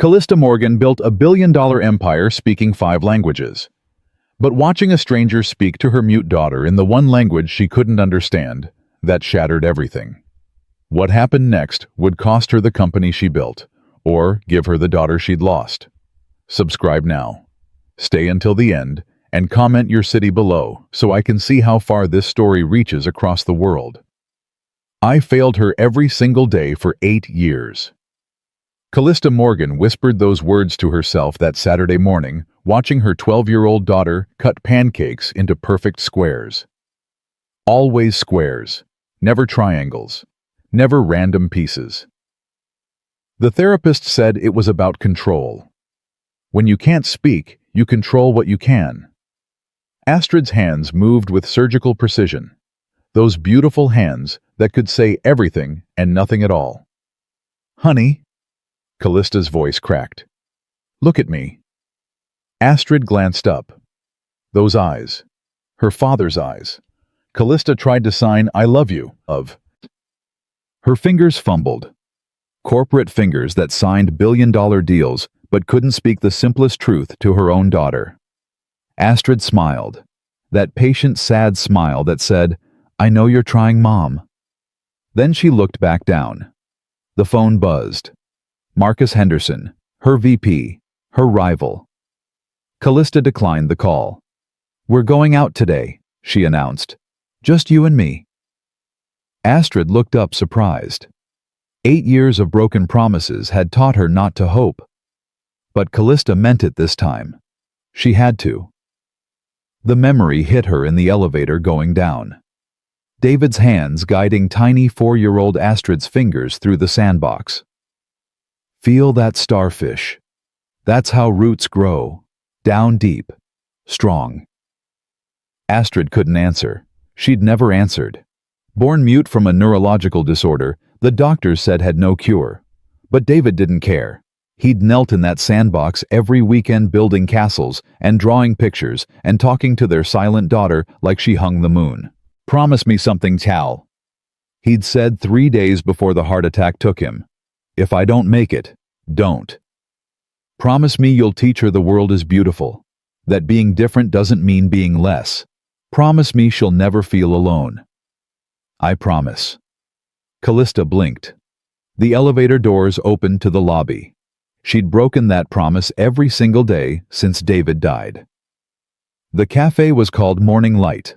Callista Morgan built a billion-dollar empire speaking 5 languages. But watching a stranger speak to her mute daughter in the one language she couldn't understand, that shattered everything. What happened next would cost her the company she built, or give her the daughter she'd lost. Subscribe now. Stay until the end, and comment your city below so I can see how far this story reaches across the world. I failed her every single day for 8 years. Callista Morgan whispered those words to herself that Saturday morning, watching her 12-year-old daughter cut pancakes into perfect squares. Always squares, never triangles, never random pieces. The therapist said it was about control. When you can't speak, you control what you can. Astrid's hands moved with surgical precision. Those beautiful hands that could say everything and nothing at all. "Honey," Callista's voice cracked. "Look at me." Astrid glanced up. Those eyes. Her father's eyes. Callista tried to sign "I love you" of. Her fingers fumbled. Corporate fingers that signed billion-dollar deals but couldn't speak the simplest truth to her own daughter. Astrid smiled. That patient, sad smile that said, "I know you're trying, Mom." Then she looked back down. The phone buzzed. Marcus Henderson, her VP, her rival. Callista declined the call. "We're going out today," she announced. "Just you and me." Astrid looked up surprised. 8 years of broken promises had taught her not to hope. But Callista meant it this time. She had to. The memory hit her in the elevator going down. David's hands guiding tiny 4-year-old Astrid's fingers through the sandbox. Feel that starfish. That's how roots grow, down deep, strong. Astrid couldn't answer. She'd never answered. Born mute from a neurological disorder, the doctors said had no cure. But David didn't care. He'd knelt in that sandbox every weekend building castles and drawing pictures and talking to their silent daughter like she hung the moon. "Promise me something, Tal," he'd said 3 days before the heart attack took him. "If I don't make it, don't. Promise me you'll teach her the world is beautiful, that being different doesn't mean being less. Promise me she'll never feel alone." "I promise." Callista blinked. The elevator doors opened to the lobby. She'd broken that promise every single day since David died. The cafe was called Morning Light.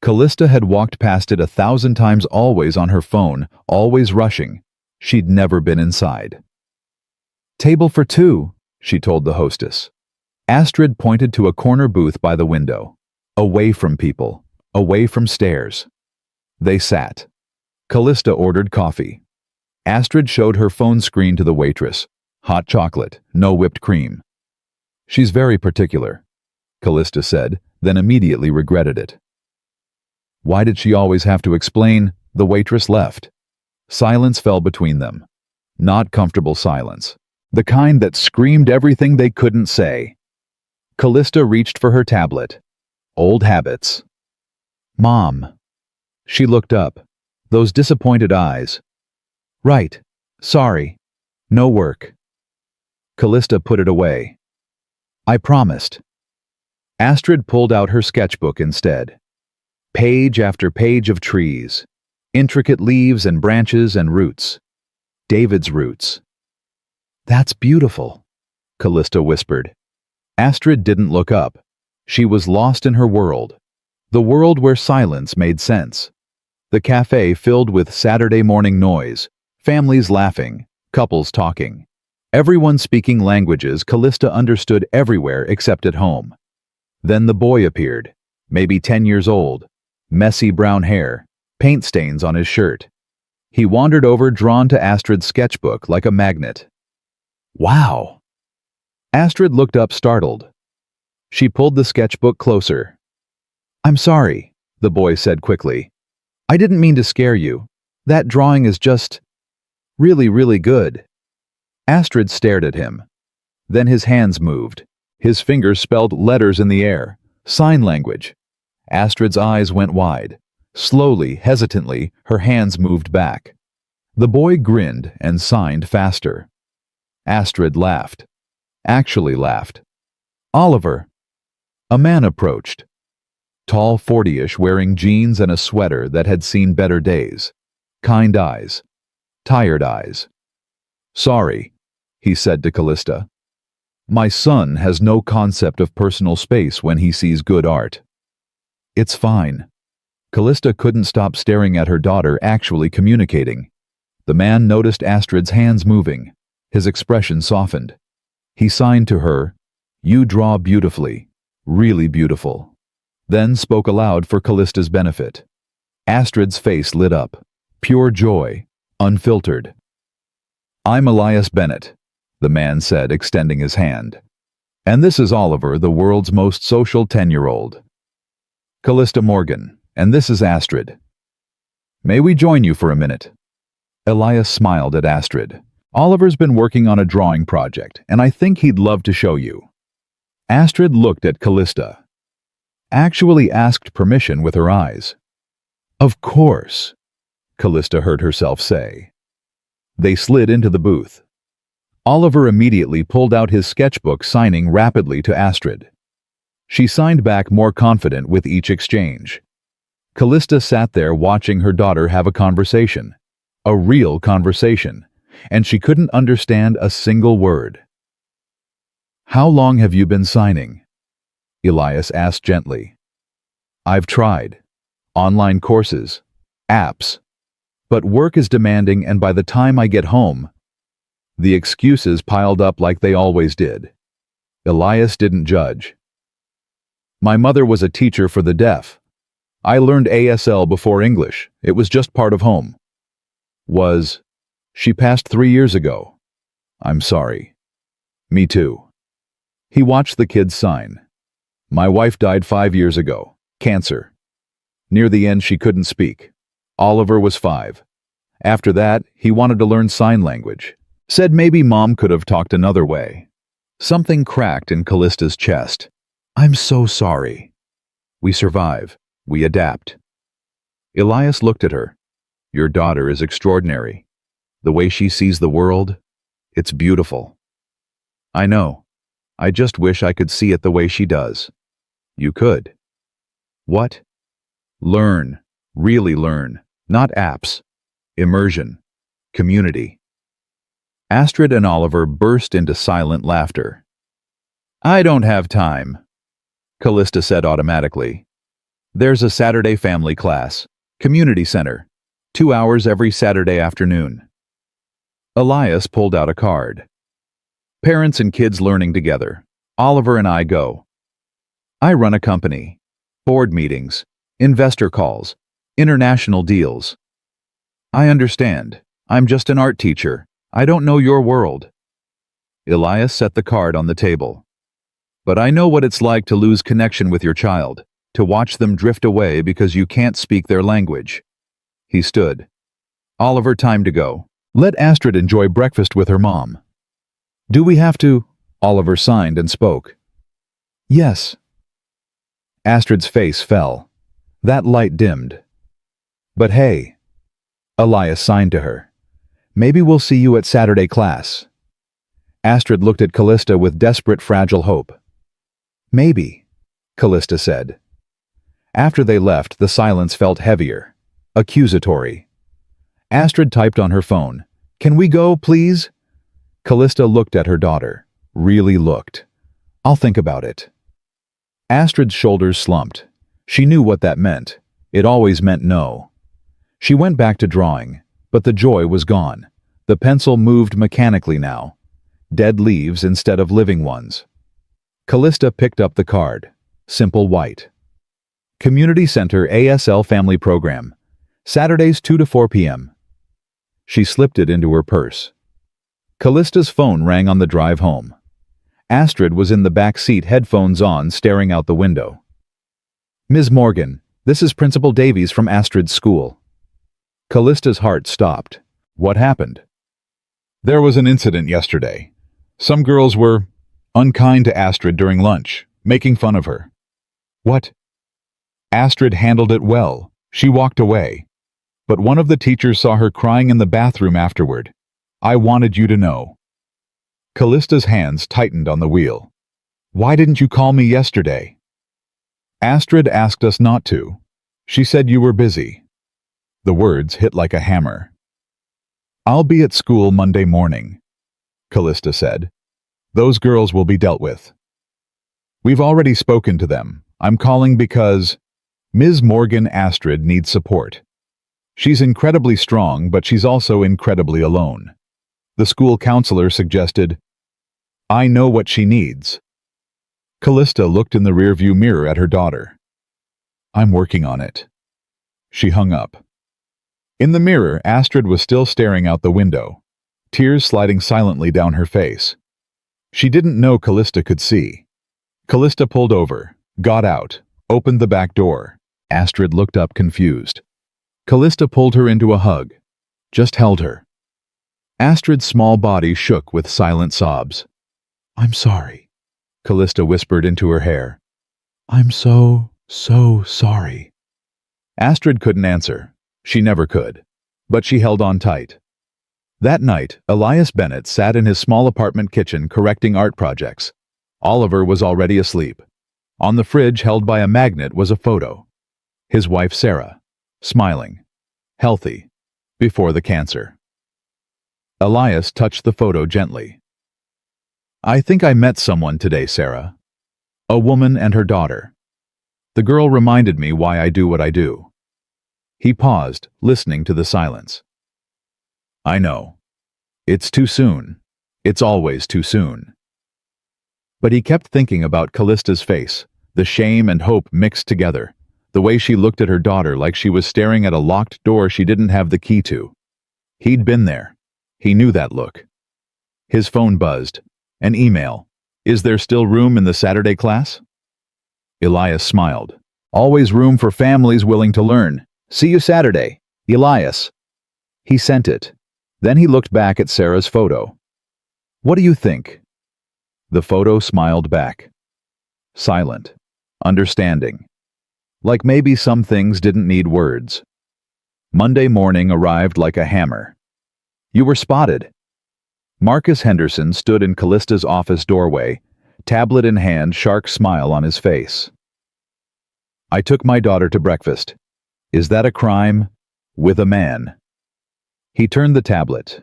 Callista had walked past it 1,000 times, always on her phone, always rushing. She'd never been inside. "Table for 2, she told the hostess. Astrid pointed to a corner booth by the window. Away from people, away from stairs. They sat. Callista ordered coffee. Astrid showed her phone screen to the waitress. Hot chocolate, no whipped cream. "She's very particular," Callista said, then immediately regretted it. Why did she always have to explain? The waitress left. Silence fell between them. Not comfortable silence. The kind that screamed everything they couldn't say. Callista reached for her tablet. Old habits. "Mom." She looked up. Those disappointed eyes. "Right. Sorry. No work." Callista put it away. "I promised." Astrid pulled out her sketchbook instead. Page after page of trees. Intricate leaves and branches and roots. David's roots. "That's beautiful," Callista whispered. Astrid didn't look up. She was lost in her world. The world where silence made sense. The cafe filled with Saturday morning noise, families laughing, couples talking. Everyone speaking languages Callista understood everywhere except at home. Then the boy appeared, maybe 10 years old, messy brown hair, paint stains on his shirt. He wandered over, drawn to Astrid's sketchbook like a magnet. "Wow!" Astrid looked up, startled. She pulled the sketchbook closer. "I'm sorry," the boy said quickly. "I didn't mean to scare you. That drawing is just really, really good." Astrid stared at him. Then his hands moved. His fingers spelled letters in the air, sign language. Astrid's eyes went wide. Slowly, hesitantly, her hands moved back. The boy grinned and signed faster. Astrid laughed. Actually laughed. Oliver. A man approached. Tall, 40-ish, wearing jeans and a sweater that had seen better days. Kind eyes. Tired eyes. Sorry, he said to Callista. My son has no concept of personal space when he sees good art. It's fine. Callista couldn't stop staring at her daughter actually communicating. The man noticed Astrid's hands moving. His expression softened. He signed to her, "You draw beautifully, really beautiful." Then spoke aloud for Callista's benefit. Astrid's face lit up. Pure joy, unfiltered. I'm Elias Bennett, the man said, extending his hand. And this is Oliver, the world's most social 10-year-old. Callista Morgan, and this is Astrid. May we join you for a minute? Elias smiled at Astrid. Oliver's been working on a drawing project, and I think he'd love to show you. Astrid looked at Callista. Actually asked permission with her eyes. Of course, Callista heard herself say. They slid into the booth. Oliver immediately pulled out his sketchbook, signing rapidly to Astrid. She signed back, more confident with each exchange. Callista sat there watching her daughter have a conversation. A real conversation. And she couldn't understand a single word. How long have you been signing? Elias asked gently. I've tried. Online courses. Apps. But work is demanding, and by the time I get home... The excuses piled up like they always did. Elias didn't judge. My mother was a teacher for the deaf. I learned ASL before English. It was just part of home. She passed 3 years ago. I'm sorry. Me too. He watched the kids sign. My wife died 5 years ago. Cancer. Near the end, she couldn't speak. Oliver was 5. After that, he wanted to learn sign language. Said maybe mom could have talked another way. Something cracked in Callista's chest. I'm so sorry. We survive. We adapt. Elias looked at her. Your daughter is extraordinary. The way she sees the world, it's beautiful. I know. I just wish I could see it the way she does. You could. What? Learn. Really learn. Not apps. Immersion. Community. Astrid and Oliver burst into silent laughter. I don't have time, Callista said automatically. There's a Saturday family class. Community center. 2 hours every Saturday afternoon. Elias pulled out a card. Parents and kids learning together. Oliver and I go. I run a company. Board meetings. Investor calls. International deals. I understand. I'm just an art teacher. I don't know your world. Elias set the card on the table. But I know what it's like to lose connection with your child, to watch them drift away because you can't speak their language. He stood. Oliver, time to go. Let Astrid enjoy breakfast with her mom. Do we have to? Oliver signed and spoke. Yes. Astrid's face fell. That light dimmed. But hey. Elias signed to her. Maybe we'll see you at Saturday class. Astrid looked at Callista with desperate, fragile hope. Maybe, Callista said. After they left, the silence felt heavier, accusatory. Astrid typed on her phone, Can we go, please? Callista looked at her daughter, really looked. I'll think about it. Astrid's shoulders slumped. She knew what that meant. It always meant no. She went back to drawing, but the joy was gone. The pencil moved mechanically now. Dead leaves instead of living ones. Callista picked up the card. Simple white. Community Center ASL Family Program. Saturdays 2 to 4 p.m. She slipped it into her purse. Callista's phone rang on the drive home. Astrid was in the back seat, headphones on, staring out the window. Ms. Morgan, this is Principal Davies from Astrid's school. Callista's heart stopped. What happened? There was an incident yesterday. Some girls were unkind to Astrid during lunch, making fun of her. What? Astrid handled it well. She walked away. But one of the teachers saw her crying in the bathroom afterward. I wanted you to know. Callista's hands tightened on the wheel. Why didn't you call me yesterday? Astrid asked us not to. She said you were busy. The words hit like a hammer. I'll be at school Monday morning, Callista said. Those girls will be dealt with. We've already spoken to them. I'm calling because Ms. Morgan Astrid needs support. She's incredibly strong, but she's also incredibly alone. The school counselor suggested, I know what she needs. Callista looked in the rearview mirror at her daughter. I'm working on it. She hung up. In the mirror, Astrid was still staring out the window, tears sliding silently down her face. She didn't know Callista could see. Callista pulled over, got out, opened the back door. Astrid looked up confused. Callista pulled her into a hug, just held her. Astrid's small body shook with silent sobs. I'm sorry, Callista whispered into her hair. I'm so sorry. Astrid couldn't answer. She never could. But she held on tight. That night, Elias Bennett sat in his small apartment kitchen correcting art projects. Oliver was already asleep. On the fridge held by a magnet was a photo. His wife Sarah, smiling, healthy, before the cancer. Elias touched the photo gently. I think I met someone today, Sarah. A woman and her daughter. The girl reminded me why I do what I do. He paused, listening to the silence. I know. It's too soon. It's always too soon. But he kept thinking about Callista's face, the shame and hope mixed together, the way she looked at her daughter like she was staring at a locked door she didn't have the key to. He'd been there. He knew that look. His phone buzzed. An email. Is there still room in the Saturday class? Elias smiled. Always room for families willing to learn. See you Saturday, Elias. He sent it. Then he looked back at Sarah's photo. What do you think? The photo smiled back. Silent. Understanding. Like maybe some things didn't need words. Monday morning arrived like a hammer. You were spotted. Marcus Henderson stood in Callista's office doorway, tablet in hand, shark smile on his face. I took my daughter to breakfast. Is that a crime? With a man. He turned the tablet.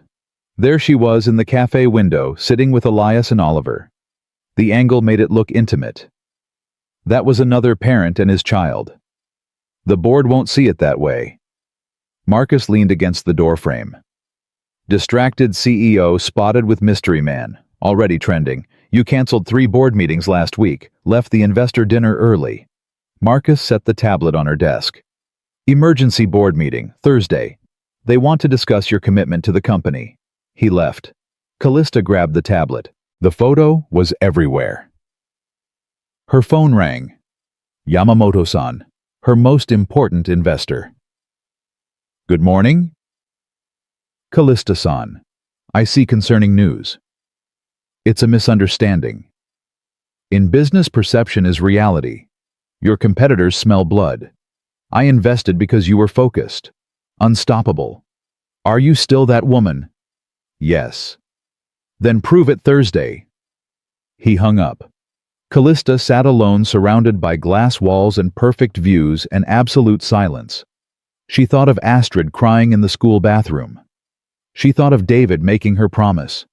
There she was in the cafe window, sitting with Elias and Oliver. The angle made it look intimate. That was another parent and his child. The board won't see it that way. Marcus leaned against the doorframe. Distracted CEO spotted with mystery man, already trending. You canceled 3 board meetings last week, left the investor dinner early. Marcus set the tablet on her desk. Emergency board meeting, Thursday. They want to discuss your commitment to the company. He left. Callista grabbed the tablet. The photo was everywhere. Her phone rang. Yamamoto-san, her most important investor. Good morning? Callista-san, I see concerning news. It's a misunderstanding. In business, perception is reality. Your competitors smell blood. I invested because you were focused, unstoppable. Are you still that woman? Yes. Then prove it Thursday. He hung up. Callista sat alone, surrounded by glass walls and perfect views and absolute silence. She thought of Astrid crying in the school bathroom. She thought of David making her promise.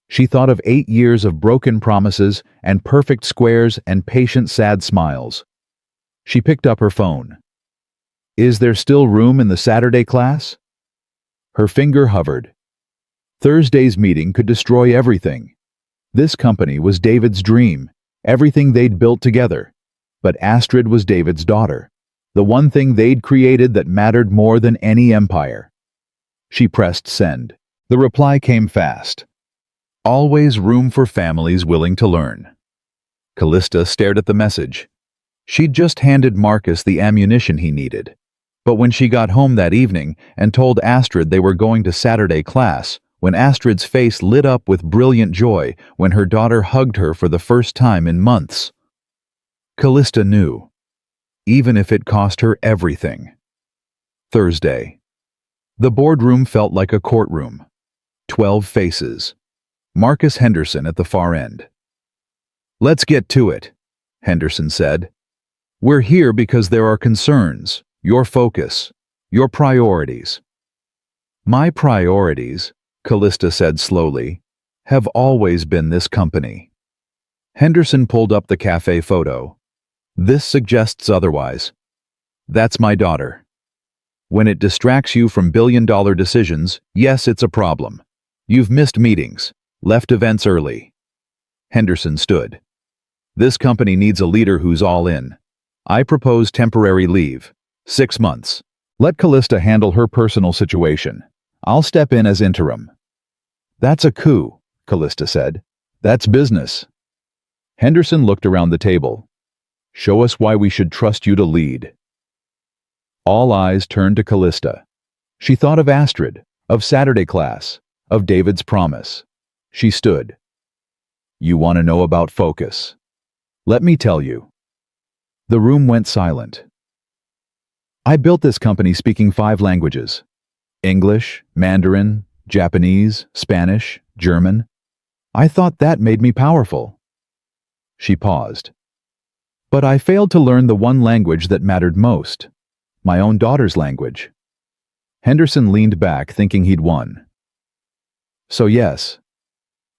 She thought of 8 years of broken promises and perfect squares and patient sad smiles. She picked up her phone. Is there still room in the Saturday class? Her finger hovered. Thursday's meeting could destroy everything. This company was David's dream, everything they'd built together. But Astrid was David's daughter, the one thing they'd created that mattered more than any empire. She pressed send. The reply came fast. Always room for families willing to learn. Callista stared at the message. She'd just handed Marcus the ammunition he needed. But when she got home that evening and told Astrid they were going to Saturday class, when Astrid's face lit up with brilliant joy when her daughter hugged her for the first time in months, Callista knew, even if it cost her everything. Thursday. The boardroom felt like a courtroom. 12 faces. Marcus Henderson at the far end. "Let's get to it," Henderson said. "We're here because there are concerns, your focus, your priorities." "My priorities," Callista said slowly, "have always been this company." Henderson pulled up the cafe photo. "This suggests otherwise. That's my daughter. When it distracts you from billion-dollar decisions, yes, it's a problem. You've missed meetings, left events early." Henderson stood. "This company needs a leader who's all in. I propose temporary leave. 6 months. Let Callista handle her personal situation. I'll step in as interim." "That's a coup," Callista said. "That's business." Henderson looked around the table. "Show us why we should trust you to lead." All eyes turned to Callista. She thought of Astrid, of Saturday class, of David's promise. She stood. "You want to know about focus? Let me tell you." The room went silent. "I built this company speaking 5 languages. English, Mandarin, Japanese, Spanish, German. I thought that made me powerful." She paused. "But I failed to learn the one language that mattered most. My own daughter's language." Henderson leaned back, thinking he'd won. "So yes,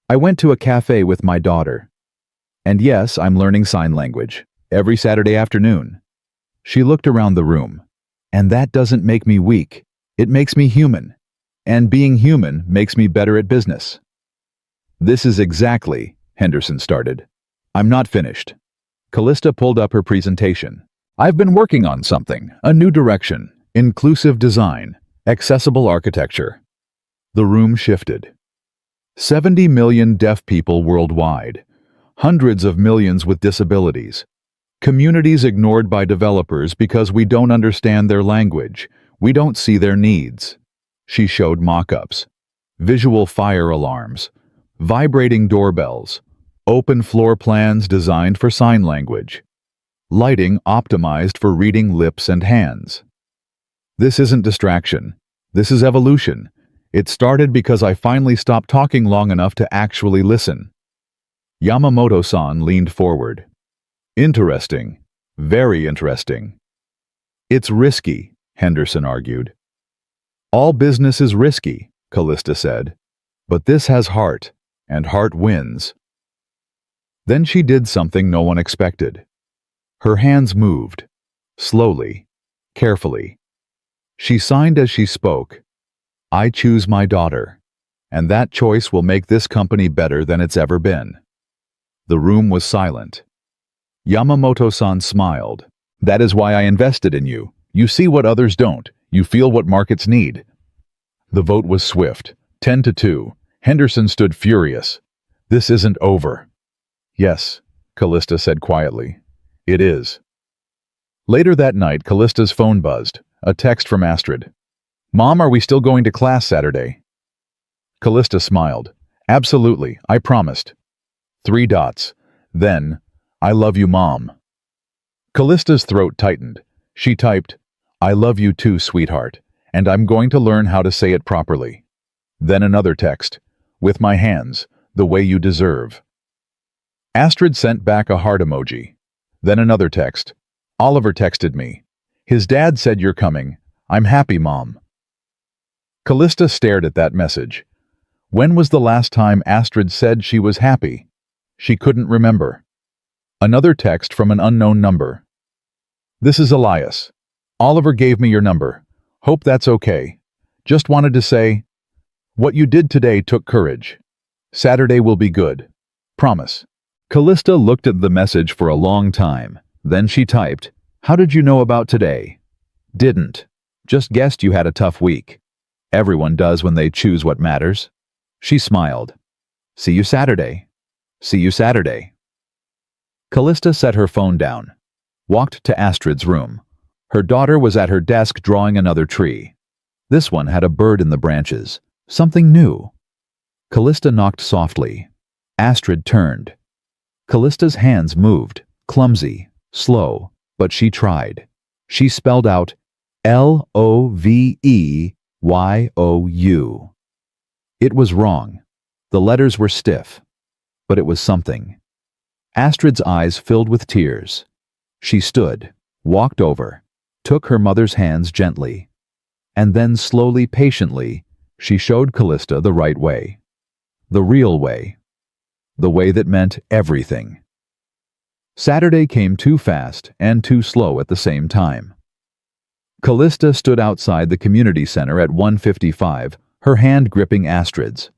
I went to a cafe with my daughter. And yes, I'm learning sign language, every Saturday afternoon." She looked around the room. "And that doesn't make me weak. It makes me human. And being human makes me better at business." "This is exactly," Henderson started. "I'm not finished." Callista pulled up her presentation. "I've been working on something, a new direction, inclusive design, accessible architecture." The room shifted. 70 million deaf people worldwide, hundreds of millions with disabilities, communities ignored by developers because we don't understand their language, we don't see their needs. She showed mock-ups, visual fire alarms, vibrating doorbells, open floor plans designed for sign language, lighting optimized for reading lips and hands. "This isn't distraction. This is evolution. It started because I finally stopped talking long enough to actually listen." Yamamoto-san leaned forward. "Interesting. Very interesting." "It's risky," Henderson argued. "All business is risky," Callista said. "But this has heart, and heart wins." Then she did something no one expected. Her hands moved, slowly, carefully. She signed as she spoke. "I choose my daughter, and that choice will make this company better than it's ever been." The room was silent. Yamamoto-san smiled. "That is why I invested in you. You see what others don't. You feel what markets need." The vote was swift, 10-2. Henderson stood furious. "This isn't over." "Yes," Callista said quietly. "It is." Later that night, Callista's phone buzzed. A text from Astrid. "Mom, are we still going to class Saturday?" Callista smiled. "Absolutely, I promised." 3 dots. Then, "I love you, Mom." Callista's throat tightened. She typed, "I love you too, sweetheart, and I'm going to learn how to say it properly." Then another text. "With my hands, the way you deserve." Astrid sent back a heart emoji. Then another text. "Oliver texted me. His dad said you're coming. I'm happy, Mom." Callista stared at that message. When was the last time Astrid said she was happy? She couldn't remember. Another text from an unknown number. "This is Elias. Oliver gave me your number. Hope that's okay. Just wanted to say, what you did today took courage. Saturday will be good. Promise." Callista looked at the message for a long time. Then she typed, "How did you know about today?" "Didn't. Just guessed you had a tough week. Everyone does when they choose what matters." She smiled. "See you Saturday. See you Saturday." Callista set her phone down, walked to Astrid's room. Her daughter was at her desk drawing another tree. This one had a bird in the branches, something new. Callista knocked softly. Astrid turned. Callista's hands moved, clumsy, slow, but she tried. She spelled out Loveyu. It was wrong. The letters were stiff, but it was something. Astrid's eyes filled with tears. She stood, walked over, took her mother's hands gently, and then slowly, patiently, she showed Callista the right way. The real way. The way that meant everything. Saturday came too fast and too slow at the same time. Callista stood outside the community center at 1:55, her hand gripping Astrid's.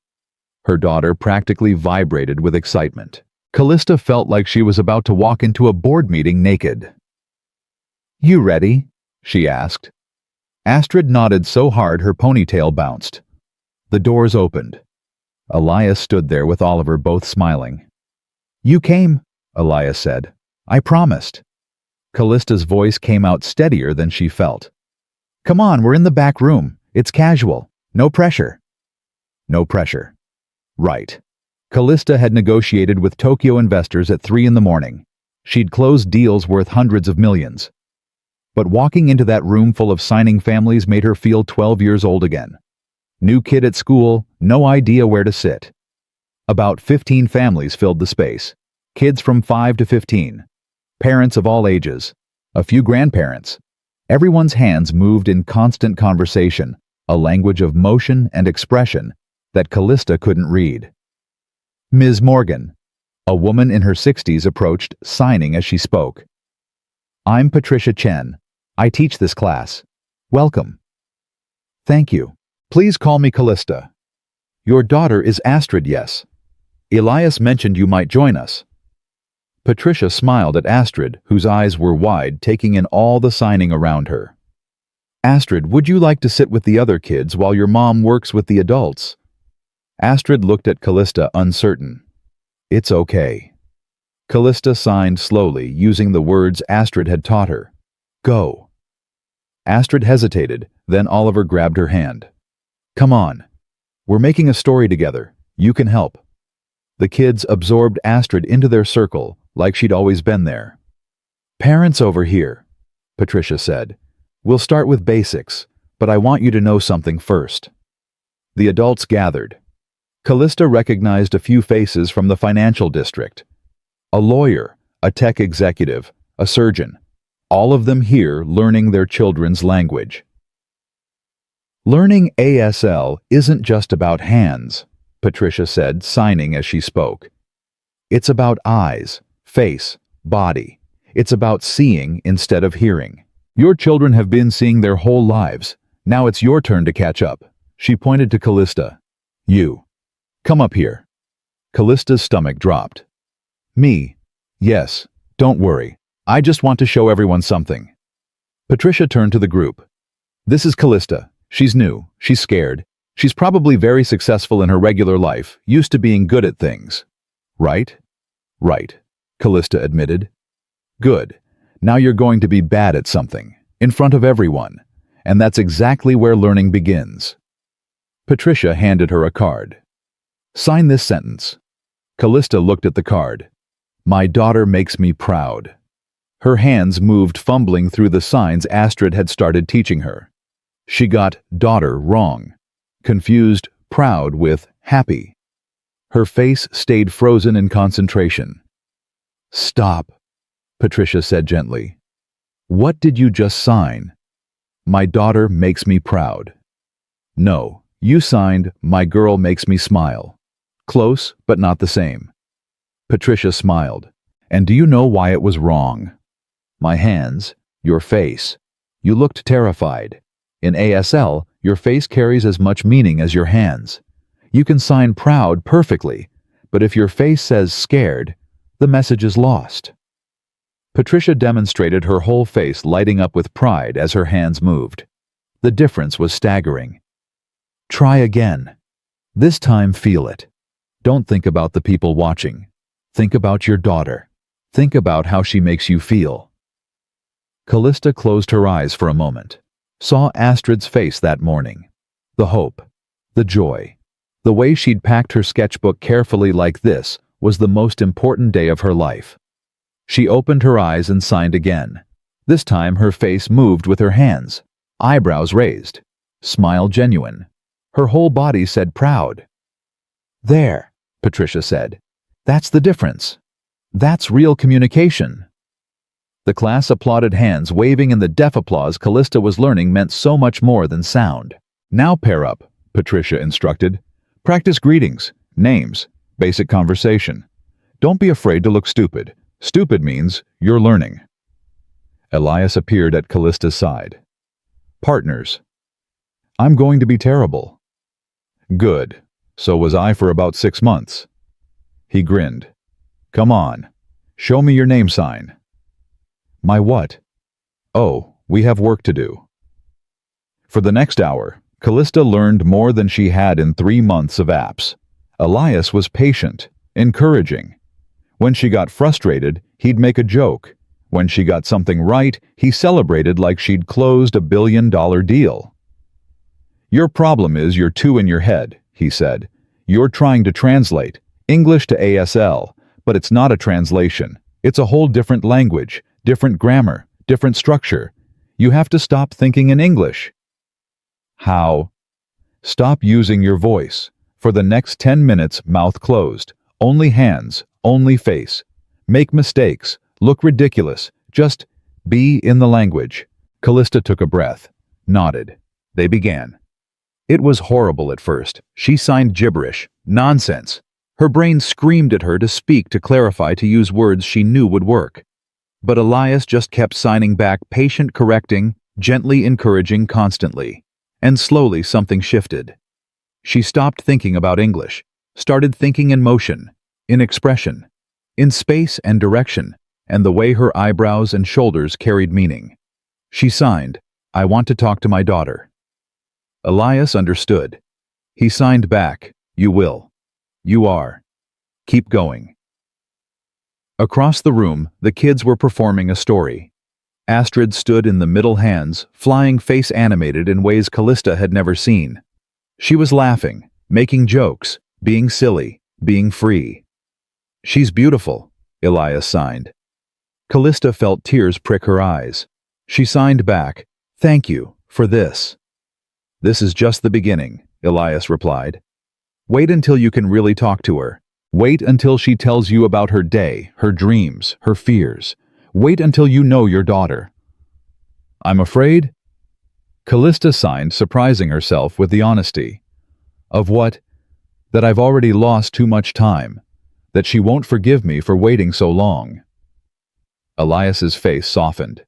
Her daughter practically vibrated with excitement. Callista felt like she was about to walk into a board meeting naked. "You ready?" she asked. Astrid nodded so hard her ponytail bounced. The doors opened. Elias stood there with Oliver, both smiling. "You came," Elias said. "I promised." Callista's voice came out steadier than she felt. "Come on, we're in the back room. It's casual. No pressure." No pressure. Right. Callista had negotiated with Tokyo investors at 3 in the morning. She'd closed deals worth hundreds of millions. But walking into that room full of signing families made her feel 12 years old again. New kid at school, no idea where to sit. About 15 families filled the space. Kids from 5 to 15. Parents of all ages. A few grandparents. Everyone's hands moved in constant conversation, a language of motion and expression that Callista couldn't read. Ms. Morgan, a woman in her 60s, approached, signing as she spoke. "I'm Patricia Chen. I teach this class. Welcome." "Thank you. Please call me Callista. Your daughter is Astrid, yes? Elias mentioned you might join us." Patricia smiled at Astrid, whose eyes were wide, taking in all the signing around her. "Astrid, would you like to sit with the other kids while your mom works with the adults?" Astrid looked at Callista, uncertain. "It's okay." Callista signed slowly, using the words Astrid had taught her. "Go." Astrid hesitated, then Oliver grabbed her hand. "Come on. We're making a story together. You can help." The kids absorbed Astrid into their circle, like she'd always been there. "Parents over here," Patricia said. "We'll start with basics, but I want you to know something first." The adults gathered. Callista recognized a few faces from the financial district. A lawyer, a tech executive, a surgeon. All of them here learning their children's language. "Learning ASL isn't just about hands," Patricia said, signing as she spoke. "It's about eyes, face, body. It's about seeing instead of hearing. Your children have been seeing their whole lives. Now it's your turn to catch up." She pointed to Callista. "You. Come up here." Callista's stomach dropped. "Me? Yes, don't worry. I just want to show everyone something." Patricia turned to the group. "This is Callista. She's new. She's scared. She's probably very successful in her regular life, used to being good at things." "Right?" "Right," Callista admitted. "Good. Now you're going to be bad at something, in front of everyone. And that's exactly where learning begins." Patricia handed her a card. "Sign this sentence." Callista looked at the card. "My daughter makes me proud." Her hands moved, fumbling through the signs Astrid had started teaching her. She got daughter wrong, confused proud with happy. Her face stayed frozen in concentration. "Stop," Patricia said gently. "What did you just sign?" "My daughter makes me proud." "No, you signed, my girl makes me smile." Close, but not the same. Patricia smiled. "And do you know why it was wrong?" "My hands, your face. You looked terrified. In ASL, your face carries as much meaning as your hands. You can sign proud perfectly, but if your face says scared, the message is lost." Patricia demonstrated her whole face lighting up with pride as her hands moved. The difference was staggering. "Try again. This time feel it. Don't think about the people watching. Think about your daughter. Think about how she makes you feel." Callista closed her eyes for a moment, saw Astrid's face that morning. The hope, the joy, the way she'd packed her sketchbook carefully like this was the most important day of her life. She opened her eyes and signed again. This time her face moved with her hands, eyebrows raised, smile genuine. Her whole body said proud. There, Patricia said. That's the difference. That's real communication. The class applauded, hands waving, and the deaf applause Callista was learning meant so much more than sound. Now pair up, Patricia instructed. Practice greetings, names, basic conversation. Don't be afraid to look stupid. Stupid means you're learning. Elias appeared at Callista's side. Partners. I'm going to be terrible. Good. So was I for about 6 months. He grinned. Come on. Show me your name sign. My what? Oh, we have work to do. For the next hour, Callista learned more than she had in 3 months of apps. Elias was patient, encouraging. When she got frustrated, he'd make a joke. When she got something right, he celebrated like she'd closed a $1 billion deal. Your problem is you're too in your head, he said. You're trying to translate English to ASL, but it's not a translation. It's a whole different language, different grammar, different structure. You have to stop thinking in English. How? Stop using your voice. For the next 10 minutes, mouth closed. Only hands, only face. Make mistakes, look ridiculous. Just be in the language. Callista took a breath, nodded. They began. It was horrible at first. She signed gibberish, nonsense. Her brain screamed at her to speak, to clarify, to use words she knew would work. But Elias just kept signing back, patient, correcting, gently encouraging, constantly. And slowly something shifted. She stopped thinking about English, started thinking in motion, in expression, in space and direction, and the way her eyebrows and shoulders carried meaning. She signed, I want to talk to my daughter. Elias understood. He signed back, you will. You are. Keep going. Across the room, the kids were performing a story. Astrid stood in the middle, hands, flying, face animated in ways Callista had never seen. She was laughing, making jokes, being silly, being free. She's beautiful, Elias signed. Callista felt tears prick her eyes. She signed back, thank you for this. This is just the beginning, Elias replied. Wait until you can really talk to her. Wait until she tells you about her day, her dreams, her fears. Wait until you know your daughter. I'm afraid? Callista signed, surprising herself with the honesty. Of what? That I've already lost too much time. That she won't forgive me for waiting so long. Elias's face softened.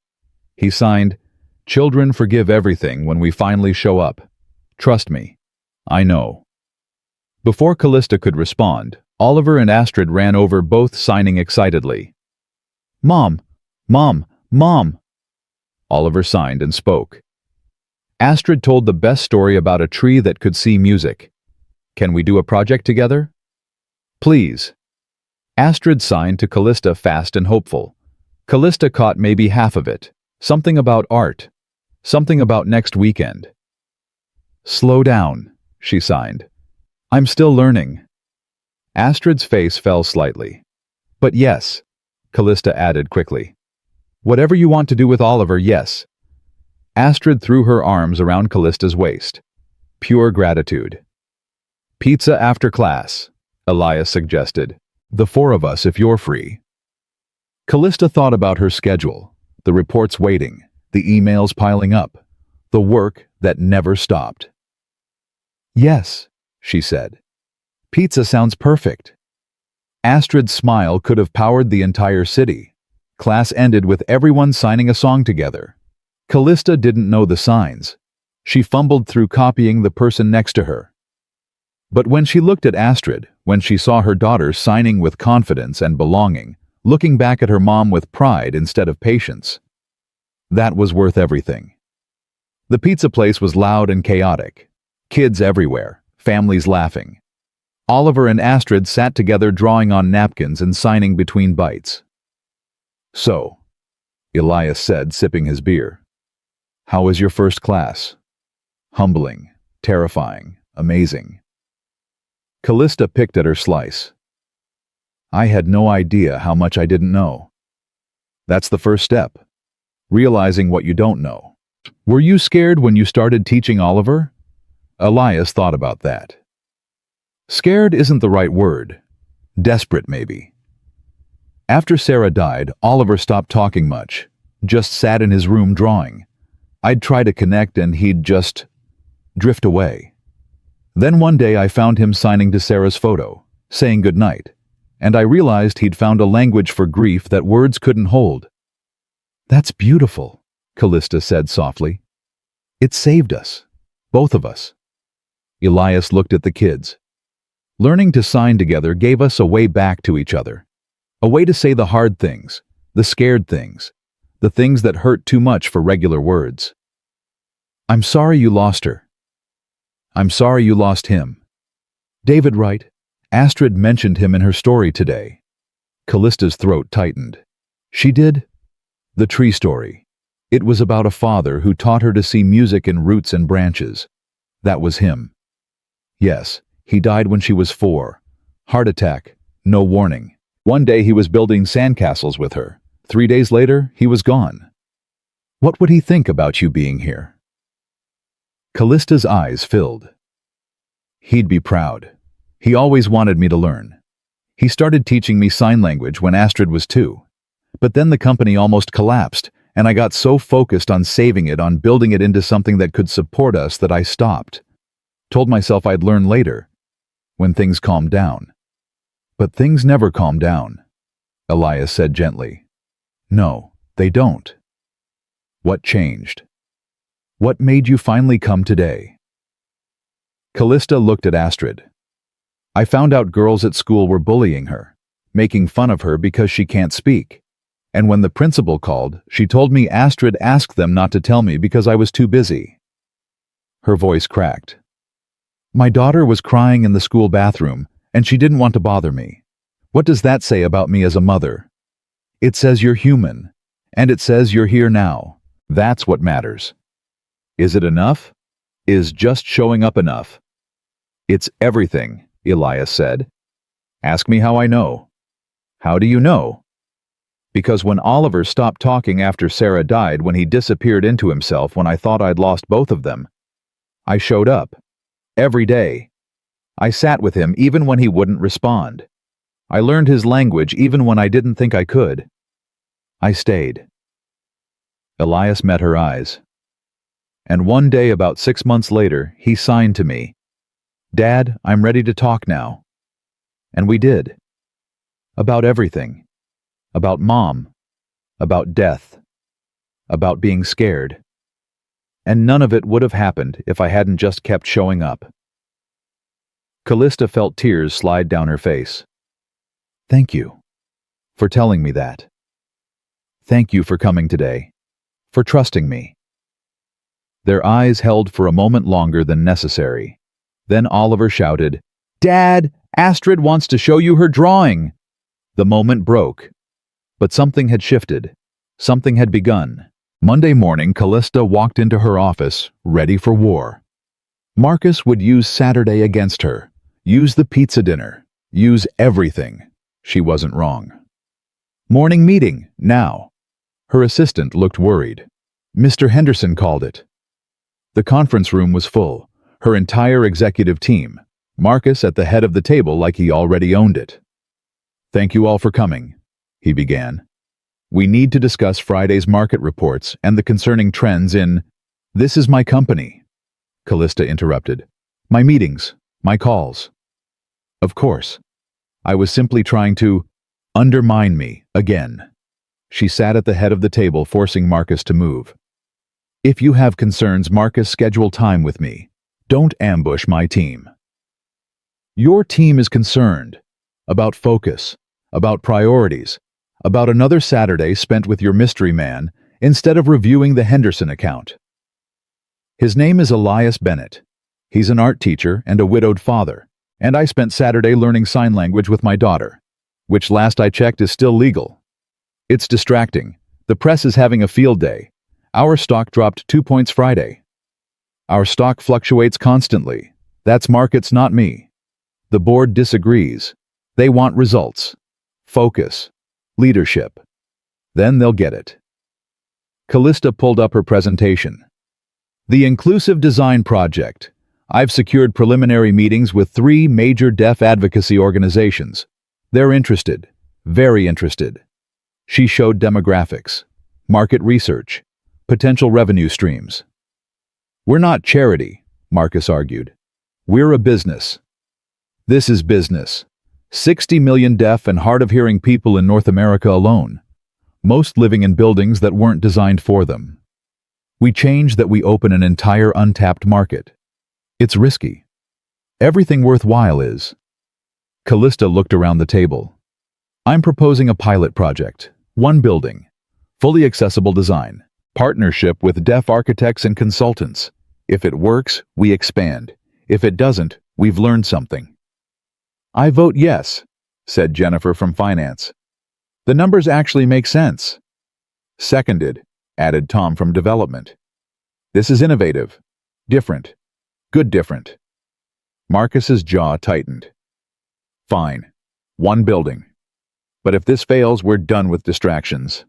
He signed, Children forgive everything when we finally show up. Trust me. I know. Before Callista could respond, Oliver and Astrid ran over, both signing excitedly. Mom! Mom! Mom! Oliver signed and spoke. Astrid told the best story about a tree that could see music. Can we do a project together? Please. Astrid signed to Callista, fast and hopeful. Callista caught maybe half of it. Something about art. Something about next weekend. Slow down, she signed. I'm still learning. Astrid's face fell slightly. But yes, Callista added quickly. Whatever you want to do with Oliver, yes. Astrid threw her arms around Callista's waist. Pure gratitude. Pizza after class, Elias suggested. The 4 of us if you're free. Callista thought about her schedule, the reports waiting, the emails piling up, the work that never stopped. Yes, she said. Pizza sounds perfect. Astrid's smile could have powered the entire city. Class ended with everyone signing a song together. Callista didn't know the signs. She fumbled through copying the person next to her. But when she looked at Astrid, when she saw her daughter signing with confidence and belonging, looking back at her mom with pride instead of patience, that was worth everything. The pizza place was loud and chaotic. Kids everywhere, families laughing. Oliver and Astrid sat together, drawing on napkins and signing between bites. So, Elias said, sipping his beer. How was your first class? Humbling, terrifying, amazing. Callista picked at her slice. I had no idea how much I didn't know. That's the first step. Realizing what you don't know. Were you scared when you started teaching Oliver? Elias thought about that. Scared isn't the right word. Desperate, maybe. After Sarah died, Oliver stopped talking much, just sat in his room drawing. I'd try to connect and he'd just drift away. Then one day I found him signing to Sarah's photo, saying goodnight, and I realized he'd found a language for grief that words couldn't hold. "That's beautiful," Callista said softly. "It saved us, both of us." Elias looked at the kids. Learning to sign together gave us a way back to each other. A way to say the hard things, the scared things, the things that hurt too much for regular words. "I'm sorry you lost her. I'm sorry you lost him." David Wright, Astrid mentioned him in her story today. Callista's throat tightened. She did? The tree story. It was about a father who taught her to see music in roots and branches. That was him. Yes, he died when she was 4. Heart attack, no warning. One day he was building sandcastles with her. 3 days later, he was gone. What would he think about you being here? Callista's eyes filled. He'd be proud. He always wanted me to learn. He started teaching me sign language when Astrid was 2. But then the company almost collapsed, and I got so focused on saving it, on building it into something that could support us, that I stopped. Told myself I'd learn later, when things calmed down. But things never calm down, Elias said gently. No, they don't. What changed? What made you finally come today? Callista looked at Astrid. I found out girls at school were bullying her, making fun of her because she can't speak. And when the principal called, she told me Astrid asked them not to tell me because I was too busy. Her voice cracked. My daughter was crying in the school bathroom, and she didn't want to bother me. What does that say about me as a mother? It says you're human, and it says you're here now. That's what matters. Is it enough? Is just showing up enough? It's everything, Elias said. Ask me how I know. How do you know? Because when Oliver stopped talking after Sarah died, when he disappeared into himself, when I thought I'd lost both of them, I showed up. Every day. I sat with him even when he wouldn't respond. I learned his language even when I didn't think I could. I stayed. Elias met her eyes. And one day, about 6 months later, he signed to me, Dad, I'm ready to talk now. And we did. About everything. About Mom. About death. About being scared. And none of it would have happened if I hadn't just kept showing up. Callista felt tears slide down her face. Thank you for telling me that. Thank you for coming today, for trusting me. Their eyes held for a moment longer than necessary. Then Oliver shouted, Dad, Astrid wants to show you her drawing. The moment broke. But something had shifted. Something had begun. Monday morning, Callista walked into her office, ready for war. Marcus would use Saturday against her, use the pizza dinner, use everything. She wasn't wrong. Morning meeting, now. Her assistant looked worried. Mr. Henderson called it. The conference room was full, her entire executive team, Marcus at the head of the table like he already owned it. Thank you all for coming, he began. We need to discuss Friday's market reports and the concerning trends in... This is my company, Callista interrupted. My meetings, my calls. Of course. I was simply trying to undermine me again. She sat at the head of the table, forcing Marcus to move. If you have concerns, Marcus, schedule time with me. Don't ambush my team. Your team is concerned about focus, about priorities, about another Saturday spent with your mystery man instead of reviewing the Henderson account. His name is Elias Bennett. He's an art teacher and a widowed father, and I spent Saturday learning sign language with my daughter, which last I checked is still legal. It's distracting. The press is having a field day. Our stock dropped 2 points Friday. Our stock fluctuates constantly. That's markets, not me. The board disagrees. They want results, focus, leadership. Then they'll get it. Callista pulled up her presentation. The Inclusive Design Project. I've secured preliminary meetings with 3 major deaf advocacy organizations. They're interested, very interested. She showed demographics, market research, potential revenue streams. We're not charity, Marcus argued. We're a business. This is business. 60 million deaf and hard-of-hearing people in North America alone, most living in buildings that weren't designed for them. We change that we open an entire untapped market. It's risky. Everything worthwhile is. Callista looked around the table. I'm proposing a pilot project. 1 building. Fully accessible design. Partnership with deaf architects and consultants. If it works, we expand. If it doesn't, we've learned something. I vote yes, said Jennifer from finance. The numbers actually make sense. Seconded, added Tom from development. This is innovative. Different. Good different. Marcus's jaw tightened. Fine. 1 building. But if this fails, we're done with distractions.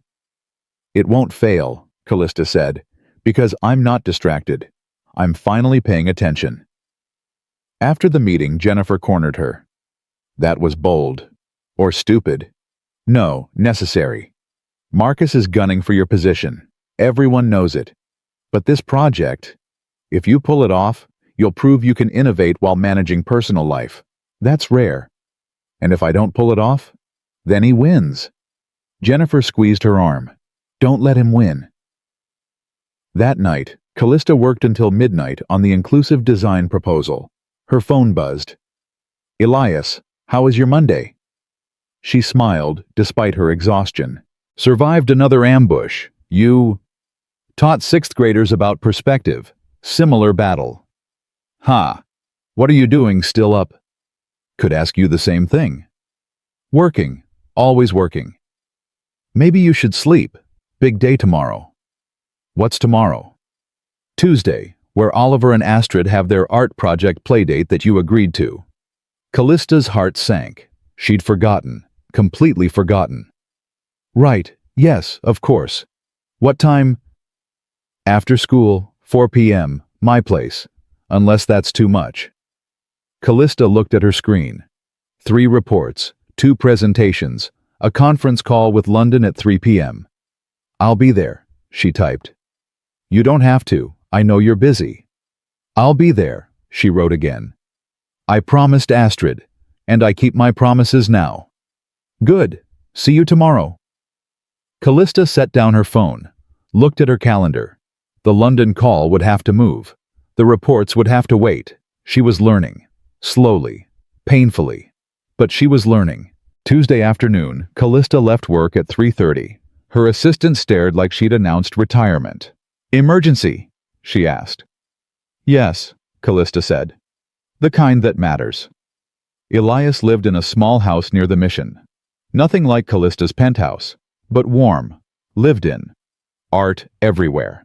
It won't fail, Callista said, because I'm not distracted. I'm finally paying attention. After the meeting, Jennifer cornered her. That was bold. Or stupid. No, necessary. Marcus is gunning for your position. Everyone knows it. But this project, if you pull it off, you'll prove you can innovate while managing personal life. That's rare. And if I don't pull it off, then he wins. Jennifer squeezed her arm. Don't let him win. That night, Callista worked until midnight on the inclusive design proposal. Her phone buzzed. Elias, how was your Monday? She smiled, despite her exhaustion. Survived another ambush. You taught 6th graders about perspective. Similar battle. Ha! What are you doing still up? Could ask you the same thing. Working. Always working. Maybe you should sleep. Big day tomorrow. What's tomorrow? Tuesday, where Oliver and Astrid have their art project playdate that you agreed to. Callista's heart sank. She'd forgotten. Completely forgotten. Right, yes, of course. What time? After school, 4 p.m., my place. Unless that's too much. Callista looked at her screen. 3 reports, 2 presentations, a conference call with London at 3 p.m. I'll be there, she typed. You don't have to, I know you're busy. I'll be there, she wrote again. I promised Astrid, and I keep my promises now. Good, see you tomorrow. Callista set down her phone, looked at her calendar. The London call would have to move. The reports would have to wait. She was learning. Slowly. Painfully. But she was learning. Tuesday afternoon, Callista left work at 3:30. Her assistant stared like she'd announced retirement. Emergency? She asked. Yes, Callista said. The kind that matters. Elias lived in a small house near the mission. Nothing like Callista's penthouse, but warm. Lived in. Art everywhere.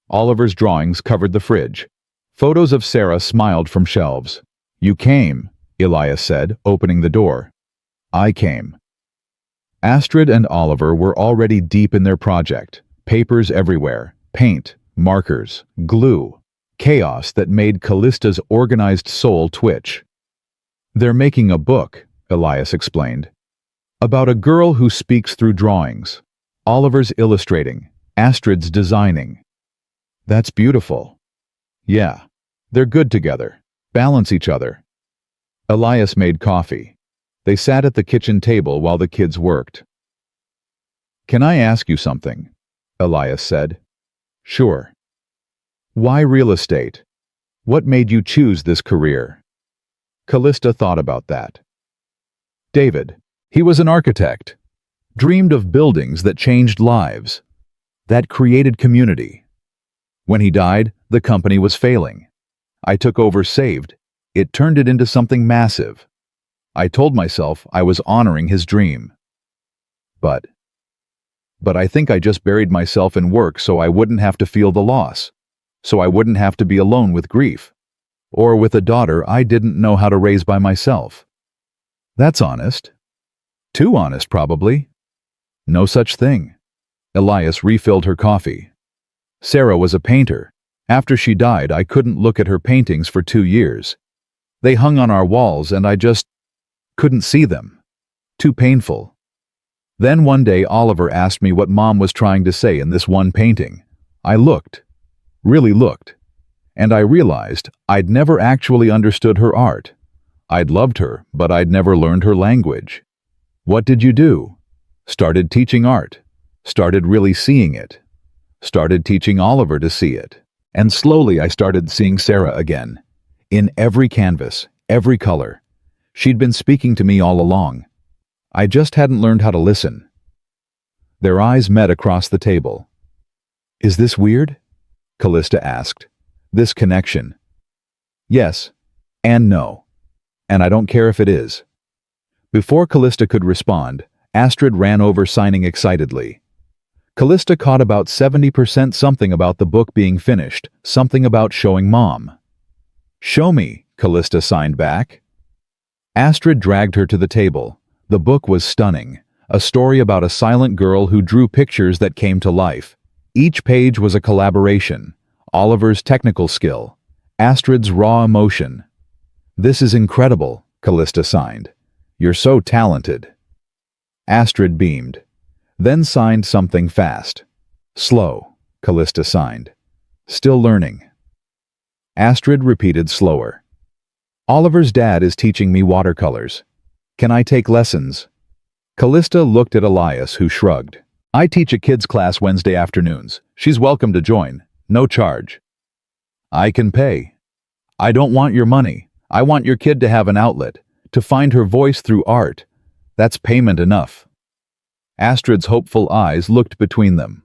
Oliver's drawings covered the fridge. Photos of Sarah smiled from shelves. You came, Elias said, opening the door. I came. Astrid and Oliver were already deep in their project. Papers everywhere. Paint, markers, glue. Chaos that made Callista's organized soul twitch. They're making a book, Elias explained. About a girl who speaks through drawings. Oliver's illustrating. Astrid's designing. That's beautiful. Yeah, they're good together. Balance each other. Elias made coffee. They sat at the kitchen table while the kids worked. Can I ask you something? Elias said. Sure. Why real estate? What made you choose this career? Callista thought about that. David, he was an architect. Dreamed of buildings that changed lives. That created community. When he died, the company was failing. I took over Saved. It turned it into something massive. I told myself I was honoring his dream. But I think I just buried myself in work so I wouldn't have to feel the loss. So I wouldn't have to be alone with grief. Or with a daughter I didn't know how to raise by myself. That's honest. Too honest, probably. No such thing. Elias refilled her coffee. Sarah was a painter. After she died, I couldn't look at her paintings for 2 years. They hung on our walls and I just couldn't see them. Too painful. Then one day Oliver asked me what Mom was trying to say in this one painting. I looked, really looked, and I realized I'd never actually understood her art. I'd loved her, but I'd never learned her language. What did you do? Started teaching art. Started really seeing it. Started teaching Oliver to see it. And slowly I started seeing Sarah again. In every canvas, every color. She'd been speaking to me all along. I just hadn't learned how to listen. Their eyes met across the table. Is this weird? Callista asked. This connection. Yes, and no. And I don't care if it is. Before Callista could respond, Astrid ran over signing excitedly. Callista caught about 70% something about the book being finished, something about showing Mom. Show me, Callista signed back. Astrid dragged her to the table. The book was stunning, a story about a silent girl who drew pictures that came to life. Each page was a collaboration, Oliver's technical skill, Astrid's raw emotion. This is incredible, Callista signed. You're so talented. Astrid beamed, then signed something fast. Slow, Callista signed. Still learning. Astrid repeated slower. Oliver's dad is teaching me watercolors. Can I take lessons? Callista looked at Elias, who shrugged. I teach a kids' class Wednesday afternoons. She's welcome to join. No charge. I can pay. I don't want your money. I want your kid to have an outlet, to find her voice through art. That's payment enough. Astrid's hopeful eyes looked between them.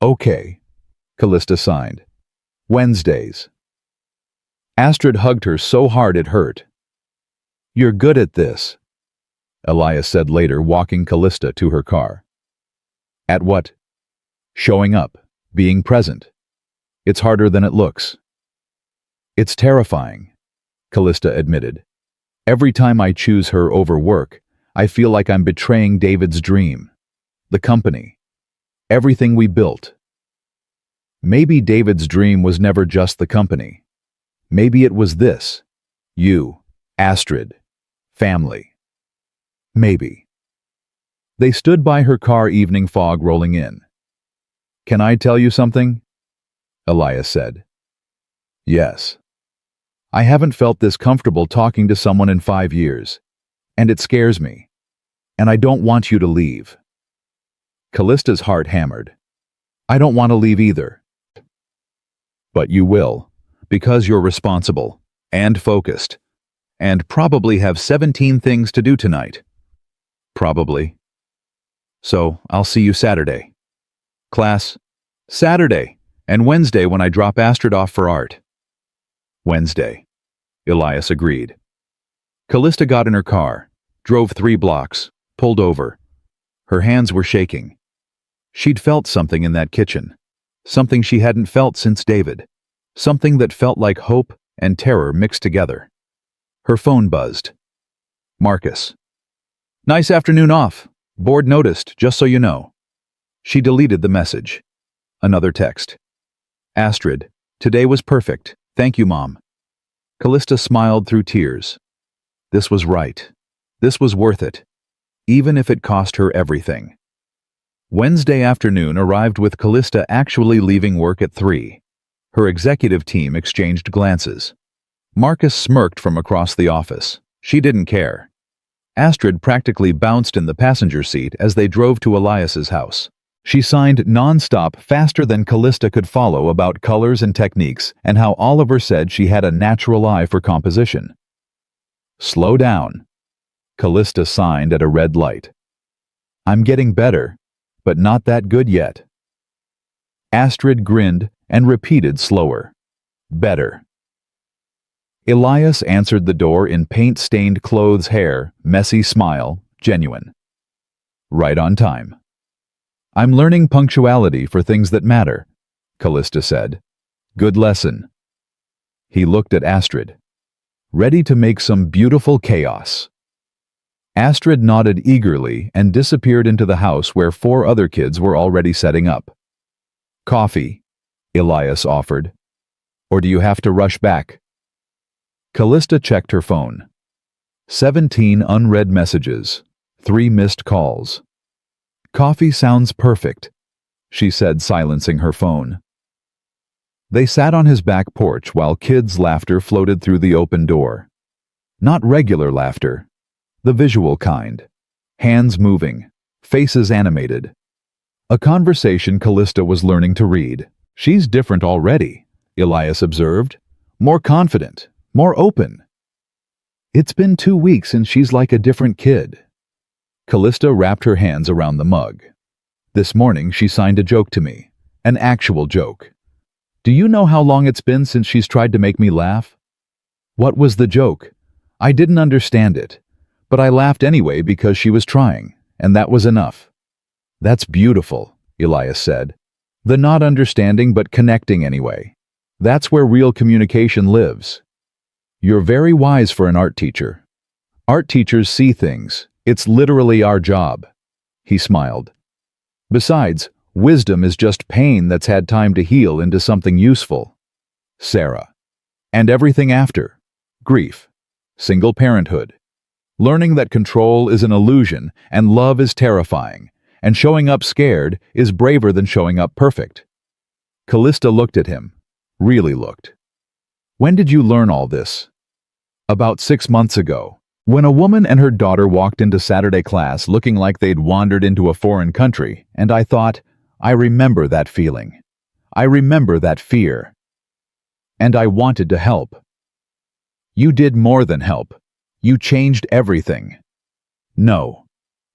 Okay, Callista signed. Wednesdays. Astrid hugged her so hard it hurt. You're good at this, Elias said later, walking Callista to her car. At what? Showing up, being present. It's harder than it looks. It's terrifying, Callista admitted. Every time I choose her over work, I feel like I'm betraying David's dream. The company. Everything we built. Maybe David's dream was never just the company. Maybe it was this. You, Astrid. Family. Maybe. They stood by her car, evening fog rolling in. Can I tell you something? Elias said. Yes. I haven't felt this comfortable talking to someone in 5 years, and it scares me, and I don't want you to leave. Callista's heart hammered. I don't want to leave either. But you will, because you're responsible, and focused, and probably have 17 things to do tonight. Probably. So, I'll see you Saturday. Class, Saturday, and Wednesday when I drop Astrid off for art. Wednesday, Elias agreed. Callista got in her car, drove 3 blocks, pulled over. Her hands were shaking. She'd felt something in that kitchen, something she hadn't felt since David, something that felt like hope and terror mixed together. Her phone buzzed. Marcus. Nice afternoon off. Board noticed, just so you know. She deleted the message. Another text. Astrid, today was perfect. Thank you, Mom. Callista smiled through tears. This was right. This was worth it, even if it cost her everything. Wednesday afternoon arrived with Callista actually leaving work at 3. Her executive team exchanged glances. Marcus smirked from across the office. She didn't care. Astrid practically bounced in the passenger seat as they drove to Elias's house. She signed non-stop, faster than Callista could follow, about colors and techniques and how Oliver said she had a natural eye for composition. Slow down. Callista signed at a red light. I'm getting better, but not that good yet. Astrid grinned and repeated slower. Better. Elias answered the door in paint-stained clothes, hair, messy smile, genuine. Right on time. I'm learning punctuality for things that matter, Callista said. Good lesson. He looked at Astrid. Ready to make some beautiful chaos. Astrid nodded eagerly and disappeared into the house where 4 other kids were already setting up. Coffee. Elias offered. Or do you have to rush back? Callista checked her phone. 17 unread messages, 3 missed calls. Coffee sounds perfect, she said, silencing her phone. They sat on his back porch while kids' laughter floated through the open door. Not regular laughter, the visual kind. Hands moving, faces animated. A conversation Callista was learning to read. She's different already, Elias observed. More confident, more open. It's been 2 weeks and she's like a different kid. Callista wrapped her hands around the mug. This morning she signed a joke to me. An actual joke. Do you know how long it's been since she's tried to make me laugh? What was the joke? I didn't understand it, but I laughed anyway because she was trying, and that was enough. That's beautiful, Elias said. The not understanding but connecting anyway. That's where real communication lives. You're very wise for an art teacher. Art teachers see things. It's literally our job. He smiled. Besides, wisdom is just pain that's had time to heal into something useful. Sarah. And everything after. Grief. Single parenthood. Learning that control is an illusion and love is terrifying, and showing up scared is braver than showing up perfect. Callista looked at him. Really looked. When did you learn all this? About 6 months ago, when a woman and her daughter walked into Saturday class looking like they'd wandered into a foreign country, and I thought, I remember that feeling. I remember that fear. And I wanted to help. You did more than help. You changed everything. No.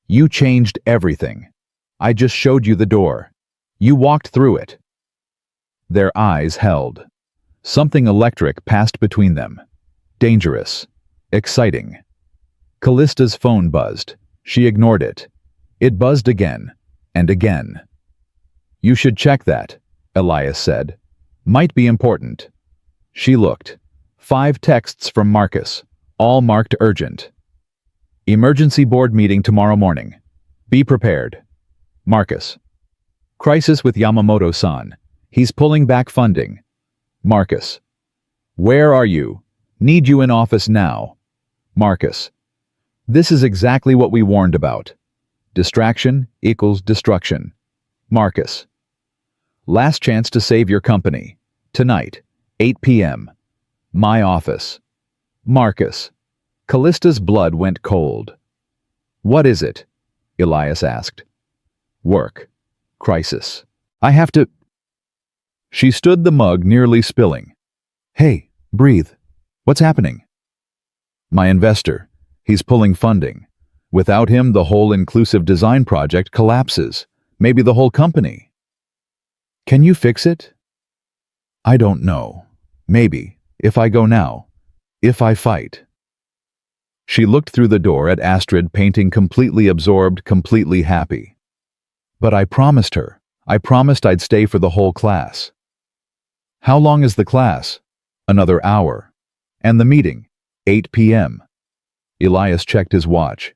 You changed everything. I just showed you the door. You walked through it. Their eyes held. Something electric passed between them. Dangerous. Exciting. Callista's phone buzzed. She ignored it. It buzzed again. And again. You should check that, Elias said. Might be important. She looked. 5 texts from Marcus, all marked urgent. Emergency board meeting tomorrow morning. Be prepared. Marcus. Crisis with Yamamoto-san. He's pulling back funding. Marcus. Where are you? Need you in office now. Marcus. This is exactly what we warned about. Distraction equals destruction. Marcus. Last chance to save your company. Tonight, 8 p.m. My office. Marcus. Callista's blood went cold. What is it? Elias asked. Work. Crisis. I have to... She stood the mug nearly spilling. Hey, breathe. What's happening? My investor. He's pulling funding. Without him, the whole inclusive design project collapses. Maybe the whole company. Can you fix it? I don't know. Maybe. If I go now. If I fight. She looked through the door at Astrid painting completely absorbed, completely happy. But I promised her. I promised I'd stay for the whole class. How long is the class? Another hour. And the meeting? 8 p.m. Elias checked his watch.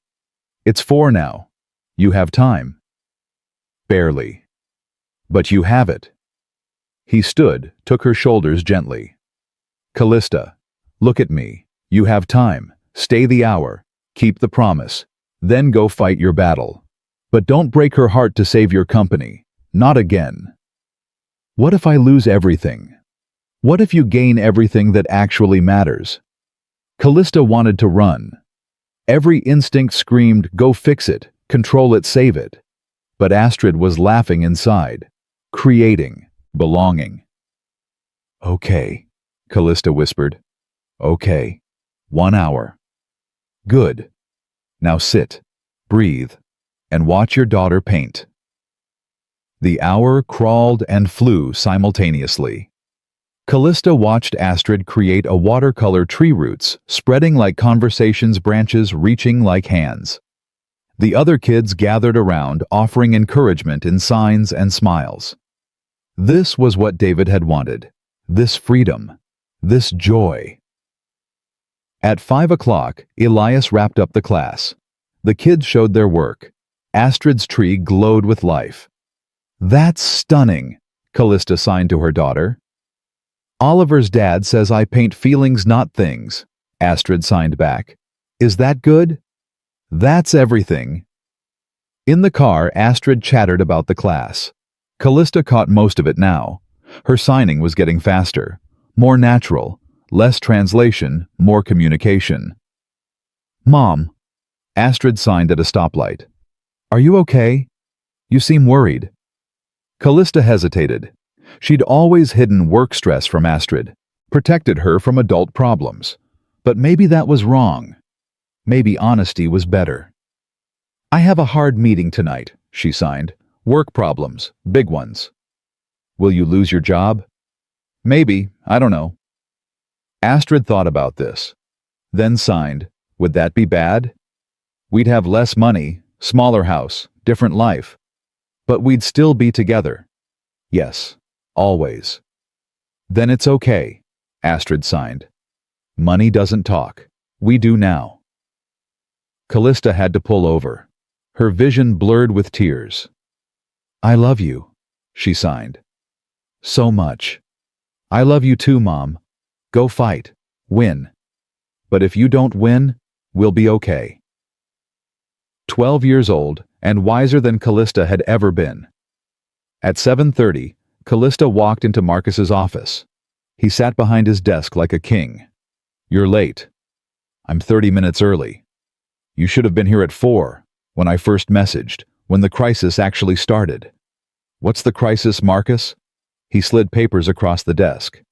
It's 4 now. You have time. Barely. But you have it. He stood, took her shoulders gently. Callista, look at me. You have time. Stay the hour. Keep the promise. Then go fight your battle. But don't break her heart to save your company. Not again. What if I lose everything? What if you gain everything that actually matters? Callista wanted to run. Every instinct screamed, go fix it, control it, save it. But Astrid was laughing inside. Creating. Belonging. Okay, Callista whispered. Okay. 1 hour. Good. Now sit, breathe, and watch your daughter paint. The hour crawled and flew simultaneously. Callista watched Astrid create a watercolor tree roots, spreading like conversation's branches, reaching like hands. The other kids gathered around, offering encouragement in signs and smiles. This was what David had wanted. This freedom. This joy. At 5 o'clock, Elias wrapped up the class. The kids showed their work. Astrid's tree glowed with life. That's stunning, Callista signed to her daughter. Oliver's dad says I paint feelings, not things, Astrid signed back. Is that good? That's everything. In the car, Astrid chattered about the class. Callista caught most of it now. Her signing was getting faster, more natural, less translation, more communication. Mom, Astrid signed at a stoplight. Are you okay? You seem worried. Callista hesitated. She'd always hidden work stress from Astrid, protected her from adult problems. But maybe that was wrong. Maybe honesty was better. I have a hard meeting tonight, she signed. Work problems, big ones. Will you lose your job? Maybe, I don't know. Astrid thought about this, then signed. Would that be bad? We'd have less money, smaller house, different life. But we'd still be together. Yes, always. Then it's okay, Astrid signed. Money doesn't talk. We do now. Callista had to pull over. Her vision blurred with tears. I love you, she signed. So much. I love you too, Mom. Go fight. Win. But if you don't win, we'll be okay. 12 years old and wiser than Callista had ever been. At 7:30, Callista walked into Marcus's office. He sat behind his desk like a king. You're late. I'm 30 minutes early. You should have been here at 4, when I first messaged, when the crisis actually started. What's the crisis, Marcus? He slid papers across the desk.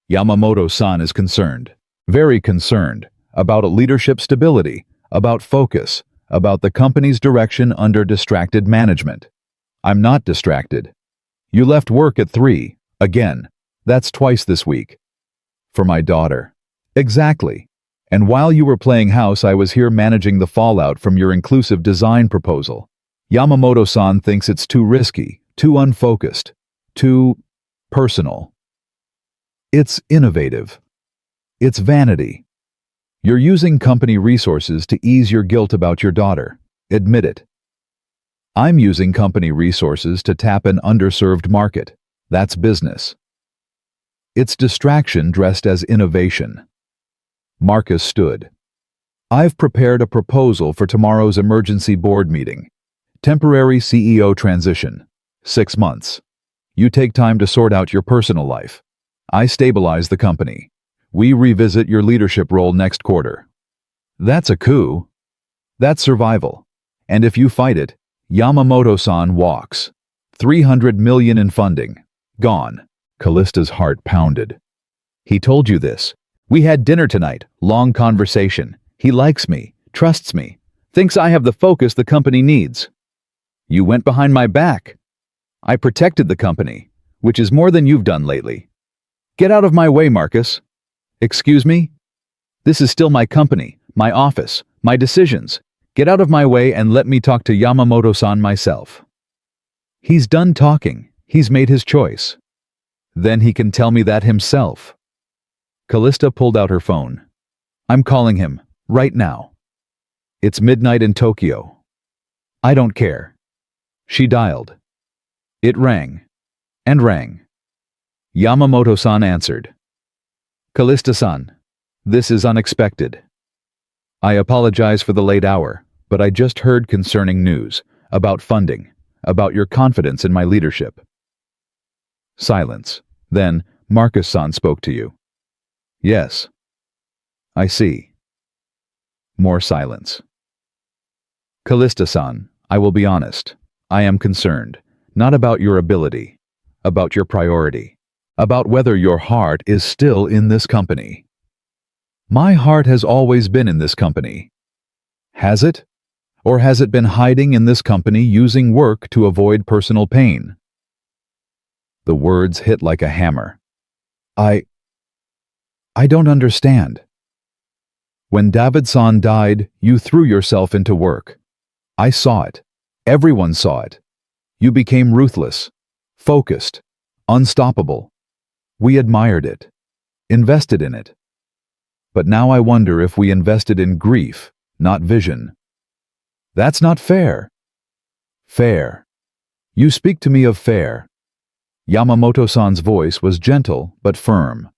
Yamamoto-san is concerned, very concerned, about leadership stability, about focus, about the company's direction under distracted management. I'm not distracted. You left work at 3, again. That's twice this week. For my daughter. Exactly. And while you were playing house, I was here managing the fallout from your inclusive design proposal. Yamamoto-san thinks it's too risky, too unfocused, too personal. It's innovative. It's vanity. You're using company resources to ease your guilt about your daughter. Admit it. I'm using company resources to tap an underserved market. That's business. It's distraction dressed as innovation. Marcus stood. I've prepared a proposal for tomorrow's emergency board meeting. Temporary CEO transition. 6 months. You take time to sort out your personal life. I stabilize the company. We revisit your leadership role next quarter. That's a coup. That's survival. And if you fight it, Yamamoto-san walks. 300 million in funding. Gone. Callista's heart pounded. He told you this. We had dinner tonight, long conversation. He likes me, trusts me, thinks I have the focus the company needs. You went behind my back. I protected the company, which is more than you've done lately. Get out of my way, Marcus. Excuse me? This is still my company, my office, my decisions. Get out of my way and let me talk to Yamamoto-san myself. He's done talking. He's made his choice. Then he can tell me that himself. Callista pulled out her phone. I'm calling him, right now. It's midnight in Tokyo. I don't care. She dialed. It rang. And rang. Yamamoto-san answered. Callista-san, this is unexpected. I apologize for the late hour, but I just heard concerning news, about funding, about your confidence in my leadership. Silence. Then, Marcus-san spoke to you. Yes. I see. More silence. Callista-san, I will be honest. I am concerned, not about your ability, about your priority, about whether your heart is still in this company. My heart has always been in this company. Has it? Or has it been hiding in this company using work to avoid personal pain? The words hit like a hammer. I don't understand. When David-san died, you threw yourself into work. I saw it. Everyone saw it. You became ruthless, focused, unstoppable. We admired it, invested in it. But now I wonder if we invested in grief, not vision. That's not fair. Fair. You speak to me of fair. Yamamoto-san's voice was gentle but firm.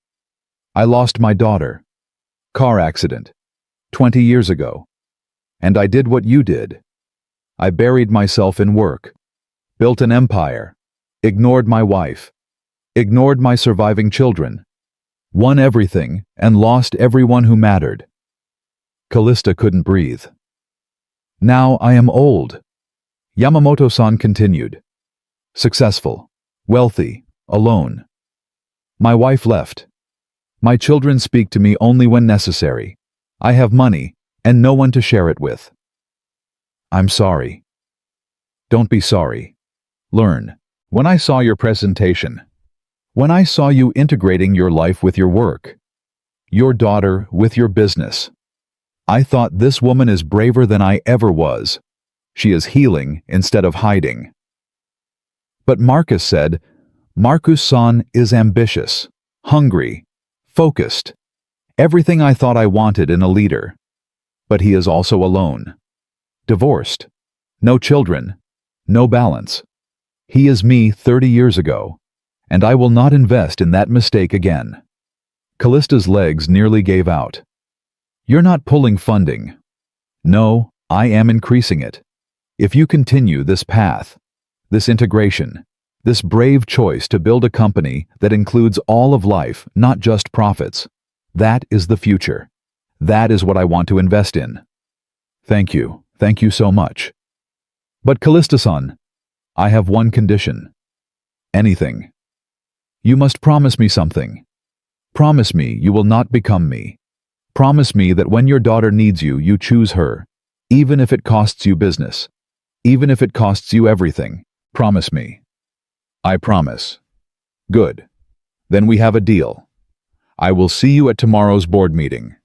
I lost my daughter. Car accident. 20 years ago. And I did what you did. I buried myself in work. Built an empire. Ignored my wife. Ignored my surviving children. Won everything and lost everyone who mattered. Callista couldn't breathe. Now I am old. Yamamoto-san continued. Successful. Wealthy. Alone. My wife left. My children speak to me only when necessary. I have money and no one to share it with. I'm sorry. Don't be sorry. Learn. When I saw your presentation, when I saw you integrating your life with your work, your daughter with your business, I thought this woman is braver than I ever was. She is healing instead of hiding. But Marcus said, Marcus-san is ambitious, hungry, focused, everything I thought I wanted in a leader. But he is also alone. Divorced. No children. No balance. He is me 30 years ago, and I will not invest in that mistake again. Callista's legs nearly gave out. You're not pulling funding. No, I am increasing it. If you continue this path, this integration, this brave choice to build a company that includes all of life, not just profits, that is the future. That is what I want to invest in. Thank you so much. But Callista-san, I have one condition. Anything. You must promise me something. Promise me you will not become me. Promise me that when your daughter needs you, you choose her, even if it costs you business, even if it costs you everything. Promise me. I promise. Good. Then we have a deal. I will see you at tomorrow's board meeting,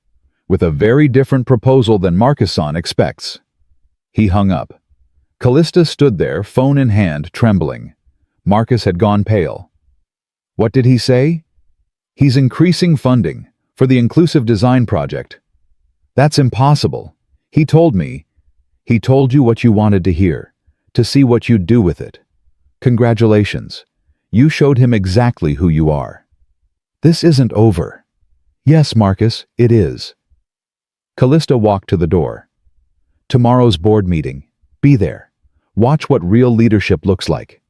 with a very different proposal than Marcus-san expects. He hung up. Callista stood there, phone in hand, trembling. Marcus had gone pale. What did he say? He's increasing funding for the inclusive design project. That's impossible. He told me. He told you what you wanted to hear, to see what you'd do with it. Congratulations. You showed him exactly who you are. This isn't over. Yes, Marcus, it is. Callista walked to the door. Tomorrow's board meeting. Be there. Watch what real leadership looks like.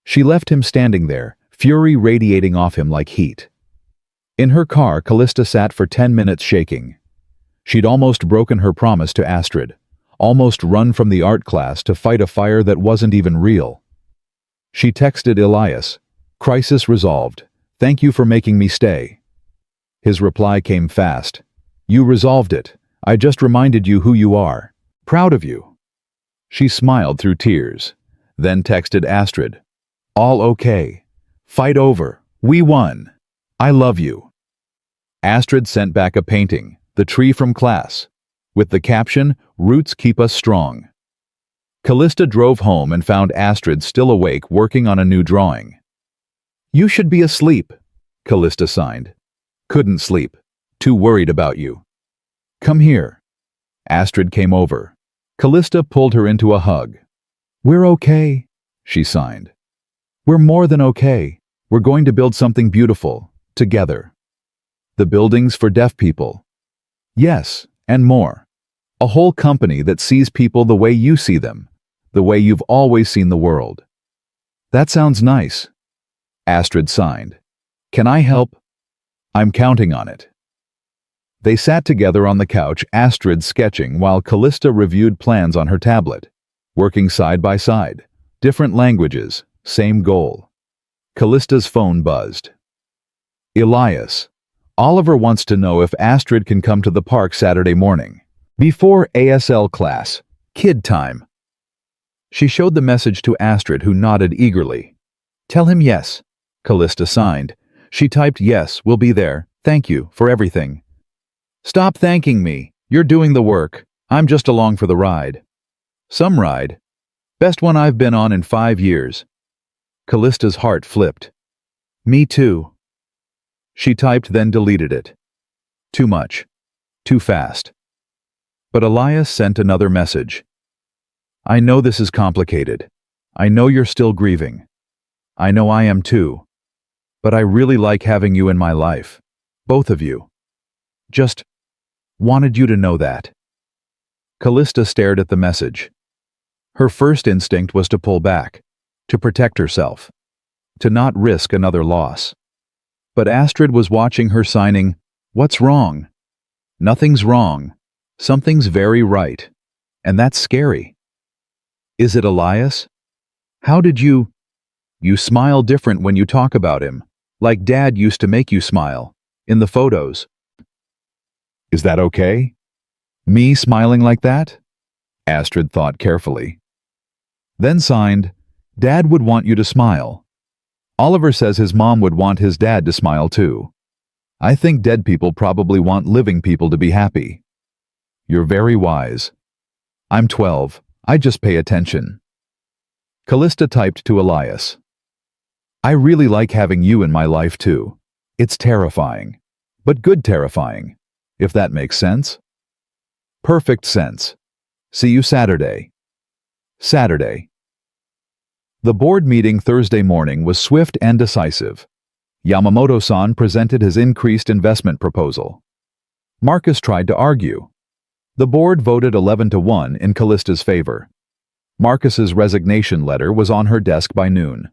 She left him standing there, fury radiating off him like heat. In her car, Callista sat for 10 minutes shaking. She'd almost broken her promise to Astrid, almost run from the art class to fight a fire that wasn't even real. She texted Elias, "Crisis resolved. Thank you for making me stay." His reply came fast. "You resolved it. I just reminded you who you are. Proud of you." She smiled through tears, then texted Astrid, "All okay. Fight over. We won. I love you." Astrid sent back a painting, the tree from class, with the caption, "Roots keep us strong." Callista drove home and found Astrid still awake working on a new drawing. "You should be asleep," Callista signed. "Couldn't sleep. Too worried about you." "Come here." Astrid came over. Callista pulled her into a hug. "We're okay," she signed. "We're more than okay. We're going to build something beautiful, together. The buildings for deaf people. Yes, and more. A whole company that sees people the way you see them, the way you've always seen the world." "That sounds nice." Astrid signed. "Can I help?" "I'm counting on it." They sat together on the couch, Astrid sketching while Callista reviewed plans on her tablet, working side by side. Different languages, same goal. Callista's phone buzzed. "Elias, Oliver wants to know if Astrid can come to the park Saturday morning. Before ASL class. Kid time." She showed the message to Astrid, who nodded eagerly. "Tell him yes." Callista signed. She typed, "Yes, we'll be there. Thank you for everything." "Stop thanking me. You're doing the work. I'm just along for the ride." "Some ride. Best one I've been on in 5 years." Callista's heart flipped. "Me too." She typed, then deleted it. Too much. Too fast. But Elias sent another message. "I know this is complicated. I know you're still grieving. I know I am too. But I really like having you in my life. Both of you. Just wanted you to know that. Callista stared at the message. Her first instinct was to pull back, to protect herself, to not risk another loss. But Astrid was watching her, signing, "What's wrong?" "Nothing's wrong. Something's very right. And that's scary." "Is it Elias? How did you—" "You smile different when you talk about him, like Dad used to make you smile, in the photos." "Is that okay? Me smiling like that?" Astrid thought carefully. Then signed, "Dad would want you to smile. Oliver says his mom would want his dad to smile too. I think dead people probably want living people to be happy. You're very wise. I'm 12. I just pay attention." Callista typed to Elias. "I really like having you in my life too. It's terrifying. But good terrifying, if that makes sense." "Perfect sense. See you Saturday." Saturday. The board meeting Thursday morning was swift and decisive. Yamamoto-san presented his increased investment proposal. Marcus tried to argue. The board voted 11-1 in Callista's favor. Marcus's resignation letter was on her desk by noon.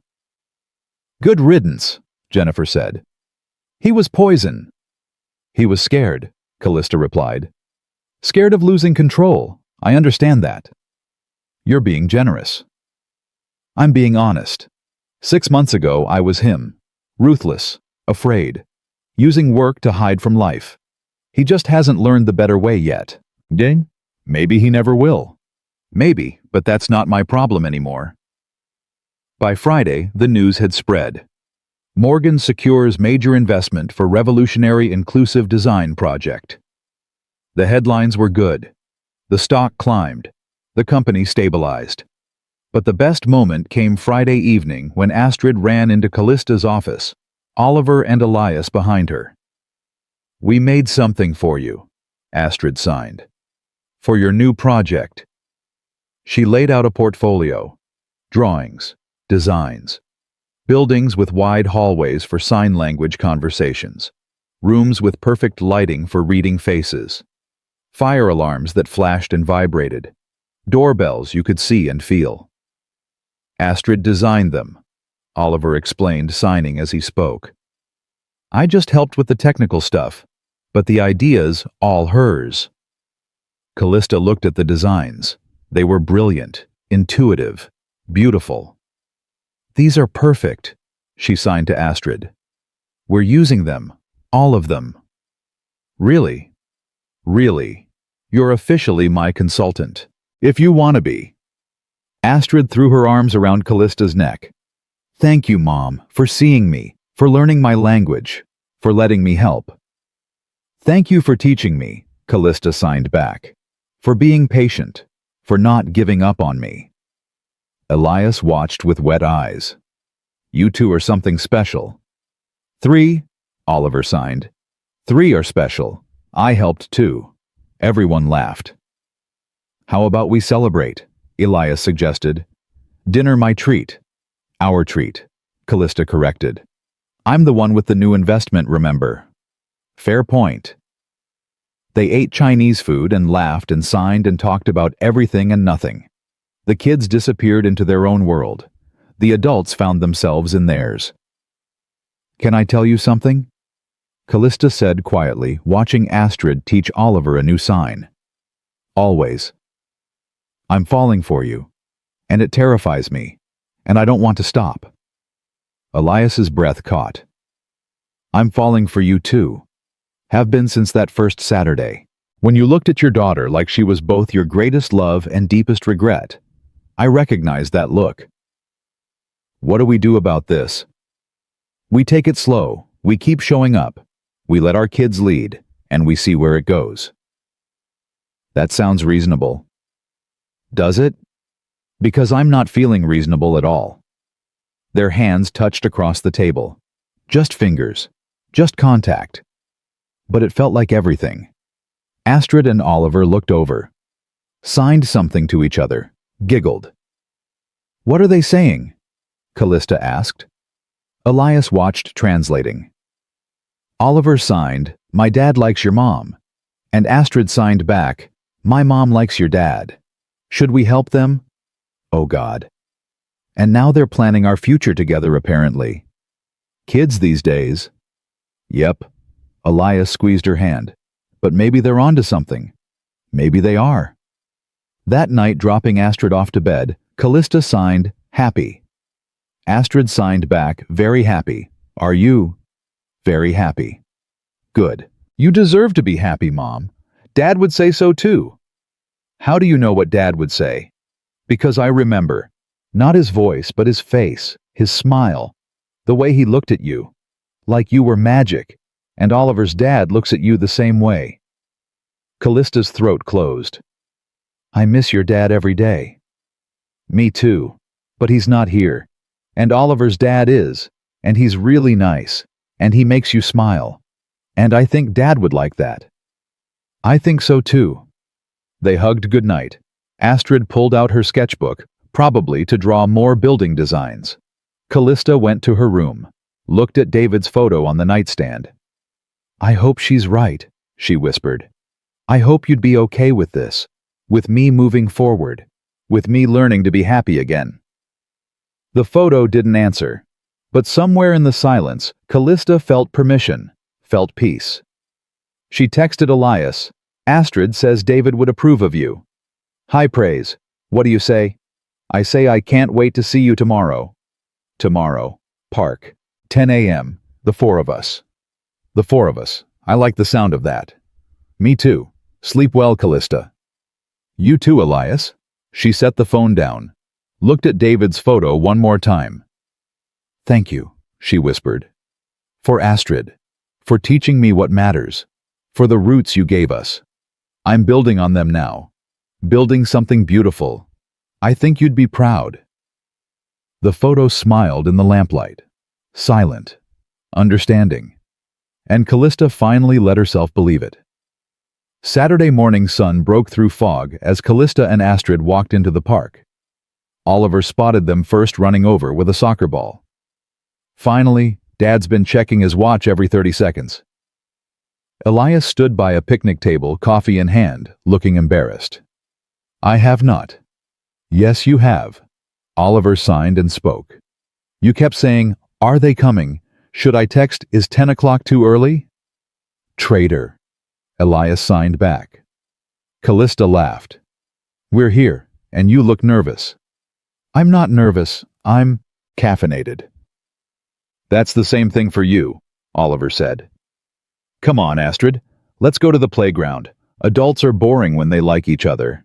"Good riddance," Jennifer said. "He was poison." "He was scared," Callista replied. "Scared of losing control. I understand that." "You're being generous." "I'm being honest. 6 months ago I was him. Ruthless, afraid, using work to hide from life. He just hasn't learned the better way yet." "Ding? Maybe he never will." "Maybe, but that's not my problem anymore." By Friday, the news had spread. Morgan secures major investment for revolutionary inclusive design project. The headlines were good. The stock climbed. The company stabilized. But the best moment came Friday evening when Astrid ran into Callista's office, Oliver and Elias behind her. "We made something for you," Astrid signed. "For your new project." She laid out a portfolio. Drawings, designs, buildings with wide hallways for sign language conversations, rooms with perfect lighting for reading faces, fire alarms that flashed and vibrated, doorbells you could see and feel. Astrid designed them, Oliver explained, signing as he spoke. "I just helped with the technical stuff, but the idea's all hers." Callista looked at the designs. They were brilliant, intuitive, beautiful. "These are perfect," she signed to Astrid. "We're using them, all of them." "Really? Really? You're officially my consultant. If you want to be." Astrid threw her arms around Callista's neck. "Thank you, Mom, for seeing me, for learning my language, for letting me help." "Thank you for teaching me," Callista signed back. "For being patient, for not giving up on me." Elias watched with wet eyes. "You two are something special." "3," Oliver signed. "3 are special. I helped too." Everyone laughed. "How about we celebrate?" Elias suggested. "Dinner my treat." "Our treat," Callista corrected. "I'm the one with the new investment, remember?" "Fair point." They ate Chinese food and laughed and signed and talked about everything and nothing. The kids disappeared into their own world. The adults found themselves in theirs. "Can I tell you something?" Callista said quietly, watching Astrid teach Oliver a new sign. "Always. I'm falling for you, and it terrifies me, and I don't want to stop." Elias's breath caught. "I'm falling for you too. Have been since that first Saturday, when you looked at your daughter like she was both your greatest love and deepest regret. I recognize that look." "What do we do about this?" "We take it slow, we keep showing up, we let our kids lead, and we see where it goes." "That sounds reasonable." "Does it? Because I'm not feeling reasonable at all." Their hands touched across the table. Just fingers. Just contact. But it felt like everything. Astrid and Oliver looked over. Signed something to each other. Giggled. "What are they saying?" Callista asked. Elias watched, translating. Oliver signed, "My dad likes your mom." And Astrid signed back, "My mom likes your dad. Should we help them?" Oh God. And now they're planning our future together, apparently. Kids these days. Yep. Elias squeezed her hand. But maybe they're onto something. Maybe they are. That night, dropping Astrid off to bed, Callista signed, "Happy." Astrid signed back, "Very happy. Are you?" "Very happy." "Good. You deserve to be happy, Mom. Dad would say so too." "How do you know what Dad would say?" "Because I remember. Not his voice, but his face, his smile, the way he looked at you. Like you were magic, and Oliver's dad looks at you the same way." Callista's throat closed. "I miss your dad every day." "Me too. But he's not here. And Oliver's dad is, and he's really nice, and he makes you smile. And I think Dad would like that." "I think so too." They hugged goodnight. Astrid pulled out her sketchbook, probably to draw more building designs. Callista went to her room, looked at David's photo on the nightstand. "I hope she's right," she whispered. "I hope you'd be okay with this, with me moving forward, with me learning to be happy again." The photo didn't answer, but somewhere in the silence, Callista felt permission, felt peace. She texted Elias, "Astrid says David would approve of you. High praise. What do you say?" "I say I can't wait to see you tomorrow." Tomorrow. Park. 10 a.m. The four of us. The four of us. I like the sound of that. Me too. Sleep well, Callista. You too, Elias. She set the phone down, looked at David's photo one more time. "Thank you," she whispered. "For Astrid. For teaching me what matters. For the roots you gave us. I'm building on them now. Building something beautiful. I think you'd be proud." The photo smiled in the lamplight. Silent. Understanding. And Callista finally let herself believe it. Saturday morning sun broke through fog as Callista and Astrid walked into the park. Oliver spotted them first, running over with a soccer ball. Finally, Dad's been checking his watch every 30 seconds. Elias stood by a picnic table, coffee in hand, looking embarrassed. "I have not." "Yes, you have." Oliver signed and spoke. "You kept saying, 'Are they coming? Should I text, is 10 o'clock too early?'" "Traitor." Elias signed back. Callista laughed. "We're here, and you look nervous." "I'm not nervous. I'm caffeinated." "That's the same thing for you," Oliver said. "Come on, Astrid. Let's go to the playground. Adults are boring when they like each other."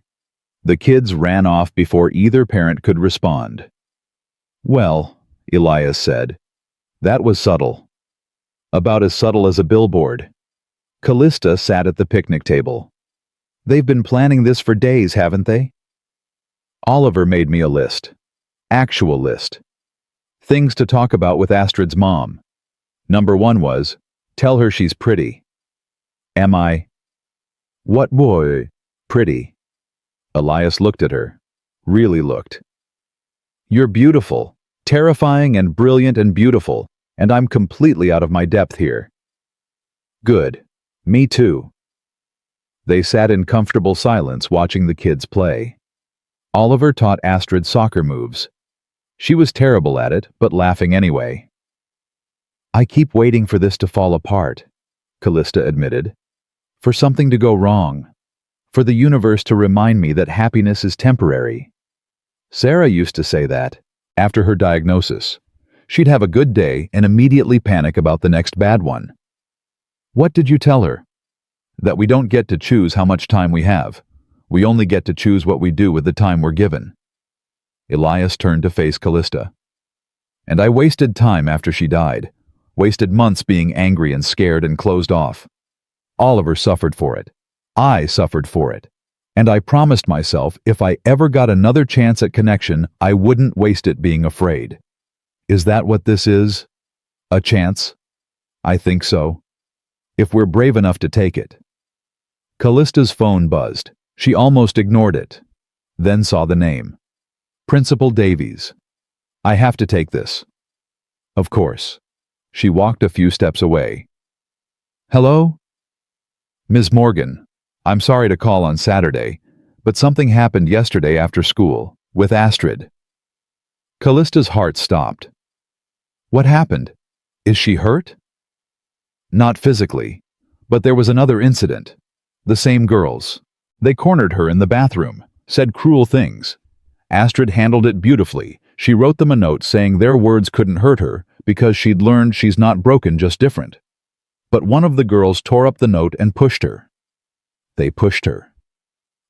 The kids ran off before either parent could respond. "Well," Elias said, "that was subtle. About as subtle as a billboard." Callista sat at the picnic table. "They've been planning this for days, haven't they?" Oliver made me a list. Actual list. Things to talk about with Astrid's mom. Number 1 was, tell her she's pretty. "Am I?" "What boy? Pretty?" Elias looked at her. Really looked. "You're beautiful. Terrifying and brilliant and beautiful, and I'm completely out of my depth here." "Good. Me too." They sat in comfortable silence watching the kids play. Oliver taught Astrid soccer moves. She was terrible at it, but laughing anyway. "I keep waiting for this to fall apart," Callista admitted. "For something to go wrong. For the universe to remind me that happiness is temporary. Sarah used to say that, after her diagnosis. She'd have a good day and immediately panic about the next bad one." "What did you tell her?" "That we don't get to choose how much time we have. We only get to choose what we do with the time we're given." Elias turned to face Callista. "And I wasted time after she died. Wasted months being angry and scared and closed off. Oliver suffered for it. I suffered for it. And I promised myself if I ever got another chance at connection, I wouldn't waste it being afraid. Is that what this is? A chance? I think so. If we're brave enough to take it." Callista's phone buzzed. She almost ignored it. Then saw the name. Principal Davies. "I have to take this." Of course. She walked a few steps away. Hello? Ms. Morgan, I'm sorry to call on Saturday, but something happened yesterday after school, with Astrid. Callista's heart stopped. What happened? Is she hurt? Not physically, but there was another incident. The same girls. They cornered her in the bathroom, said cruel things. Astrid handled it beautifully. She wrote them a note saying their words couldn't hurt her because she'd learned she's not broken, just different. But one of the girls tore up the note and pushed her. They pushed her.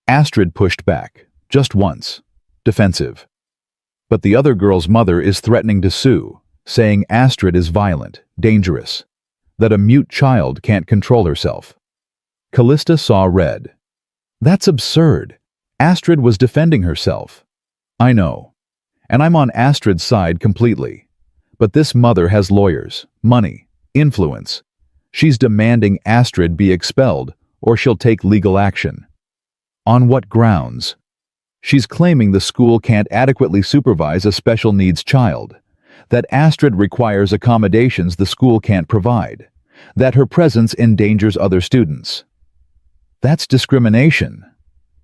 Astrid pushed back, just once, defensive. But the other girl's mother is threatening to sue, saying Astrid is violent, dangerous, that a mute child can't control herself. Callista saw red. That's absurd. Astrid was defending herself. I know. And I'm on Astrid's side completely. But this mother has lawyers, money, influence. She's demanding Astrid be expelled, or she'll take legal action. On what grounds? She's claiming the school can't adequately supervise a special needs child, that Astrid requires accommodations the school can't provide, that her presence endangers other students. That's discrimination.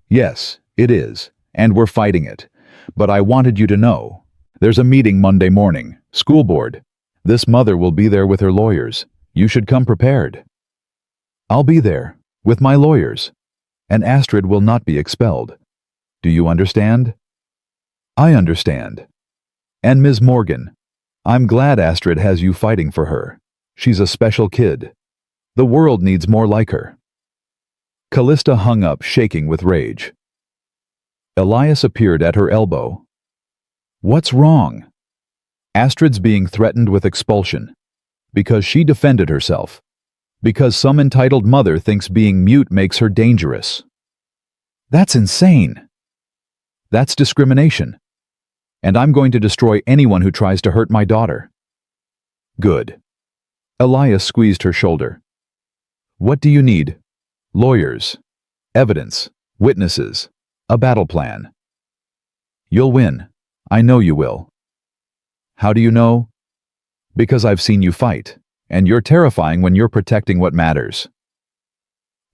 Yes, it is, and we're fighting it. But I wanted you to know. There's a meeting Monday morning, school board. This mother will be there with her lawyers. You should come prepared. I'll be there, with my lawyers. And Astrid will not be expelled. Do you understand? I understand. And Ms. Morgan, I'm glad Astrid has you fighting for her. She's a special kid. The world needs more like her. Callista hung up, shaking with rage. Elias appeared at her elbow. What's wrong? Astrid's being threatened with expulsion. Because she defended herself. Because some entitled mother thinks being mute makes her dangerous. That's insane. That's discrimination. And I'm going to destroy anyone who tries to hurt my daughter. Good. Elias squeezed her shoulder. What do you need? Lawyers. Evidence. Witnesses. A battle plan. You'll win. I know you will. How do you know? Because I've seen you fight, and you're terrifying when you're protecting what matters.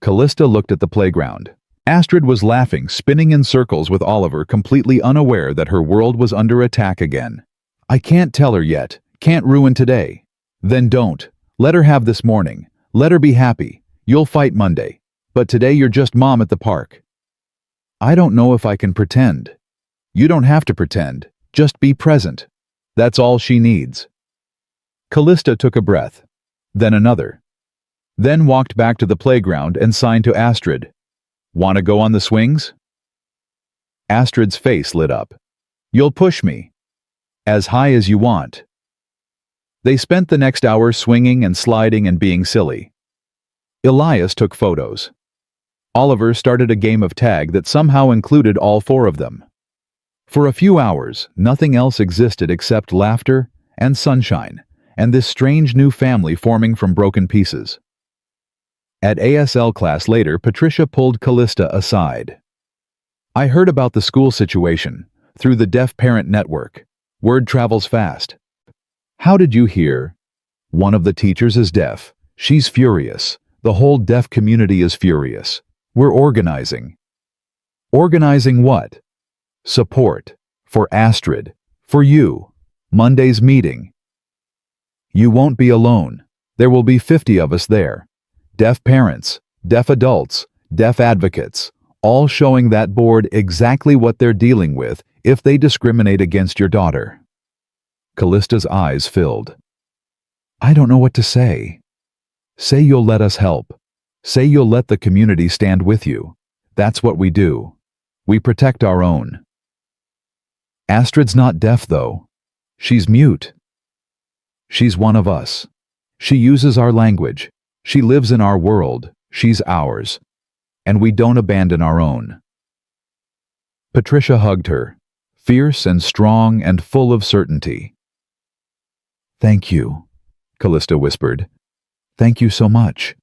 Callista looked at the playground. Astrid was laughing, spinning in circles with Oliver, completely unaware that her world was under attack again. I can't tell her yet. Can't ruin today. Then don't. Let her have this morning. Let her be happy. You'll fight Monday. But today you're just mom at the park. I don't know if I can pretend. You don't have to pretend. Just be present. That's all she needs. Callista took a breath. Then another. Then walked back to the playground and signed to Astrid. Want to go on the swings? Astrid's face lit up. You'll push me. As high as you want. They spent the next hour swinging and sliding and being silly. Elias took photos. Oliver started a game of tag that somehow included all four of them. For a few hours, nothing else existed except laughter and sunshine, and this strange new family forming from broken pieces. At ASL class later, Patricia pulled Callista aside. I heard about the school situation, through the Deaf Parent Network. Word travels fast. How did you hear? One of the teachers is deaf. She's furious. The whole deaf community is furious. We're organizing. Organizing what? Support. For Astrid. For you. Monday's meeting. You won't be alone. There will be 50 of us there. Deaf parents, deaf adults, deaf advocates, all showing that board exactly what they're dealing with if they discriminate against your daughter. Callista's eyes filled. I don't know what to say. Say you'll let us help. Say you'll let the community stand with you. That's what we do. We protect our own. Astrid's not deaf, though. She's mute. She's one of us. She uses our language. She lives in our world. She's ours. And we don't abandon our own. Patricia hugged her, fierce and strong and full of certainty. Thank you, Callista whispered. Thank you so much.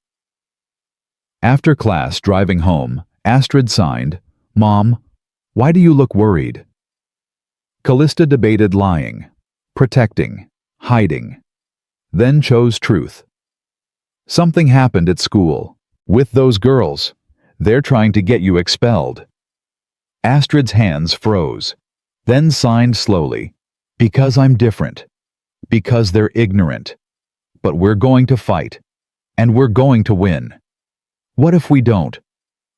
After class, driving home, Astrid signed, Mom, why do you look worried? Callista debated lying, protecting, hiding, then chose truth. Something happened at school. With those girls. They're trying to get you expelled. Astrid's hands froze, then signed slowly. Because I'm different. Because they're ignorant. But we're going to fight. And we're going to win. What if we don't?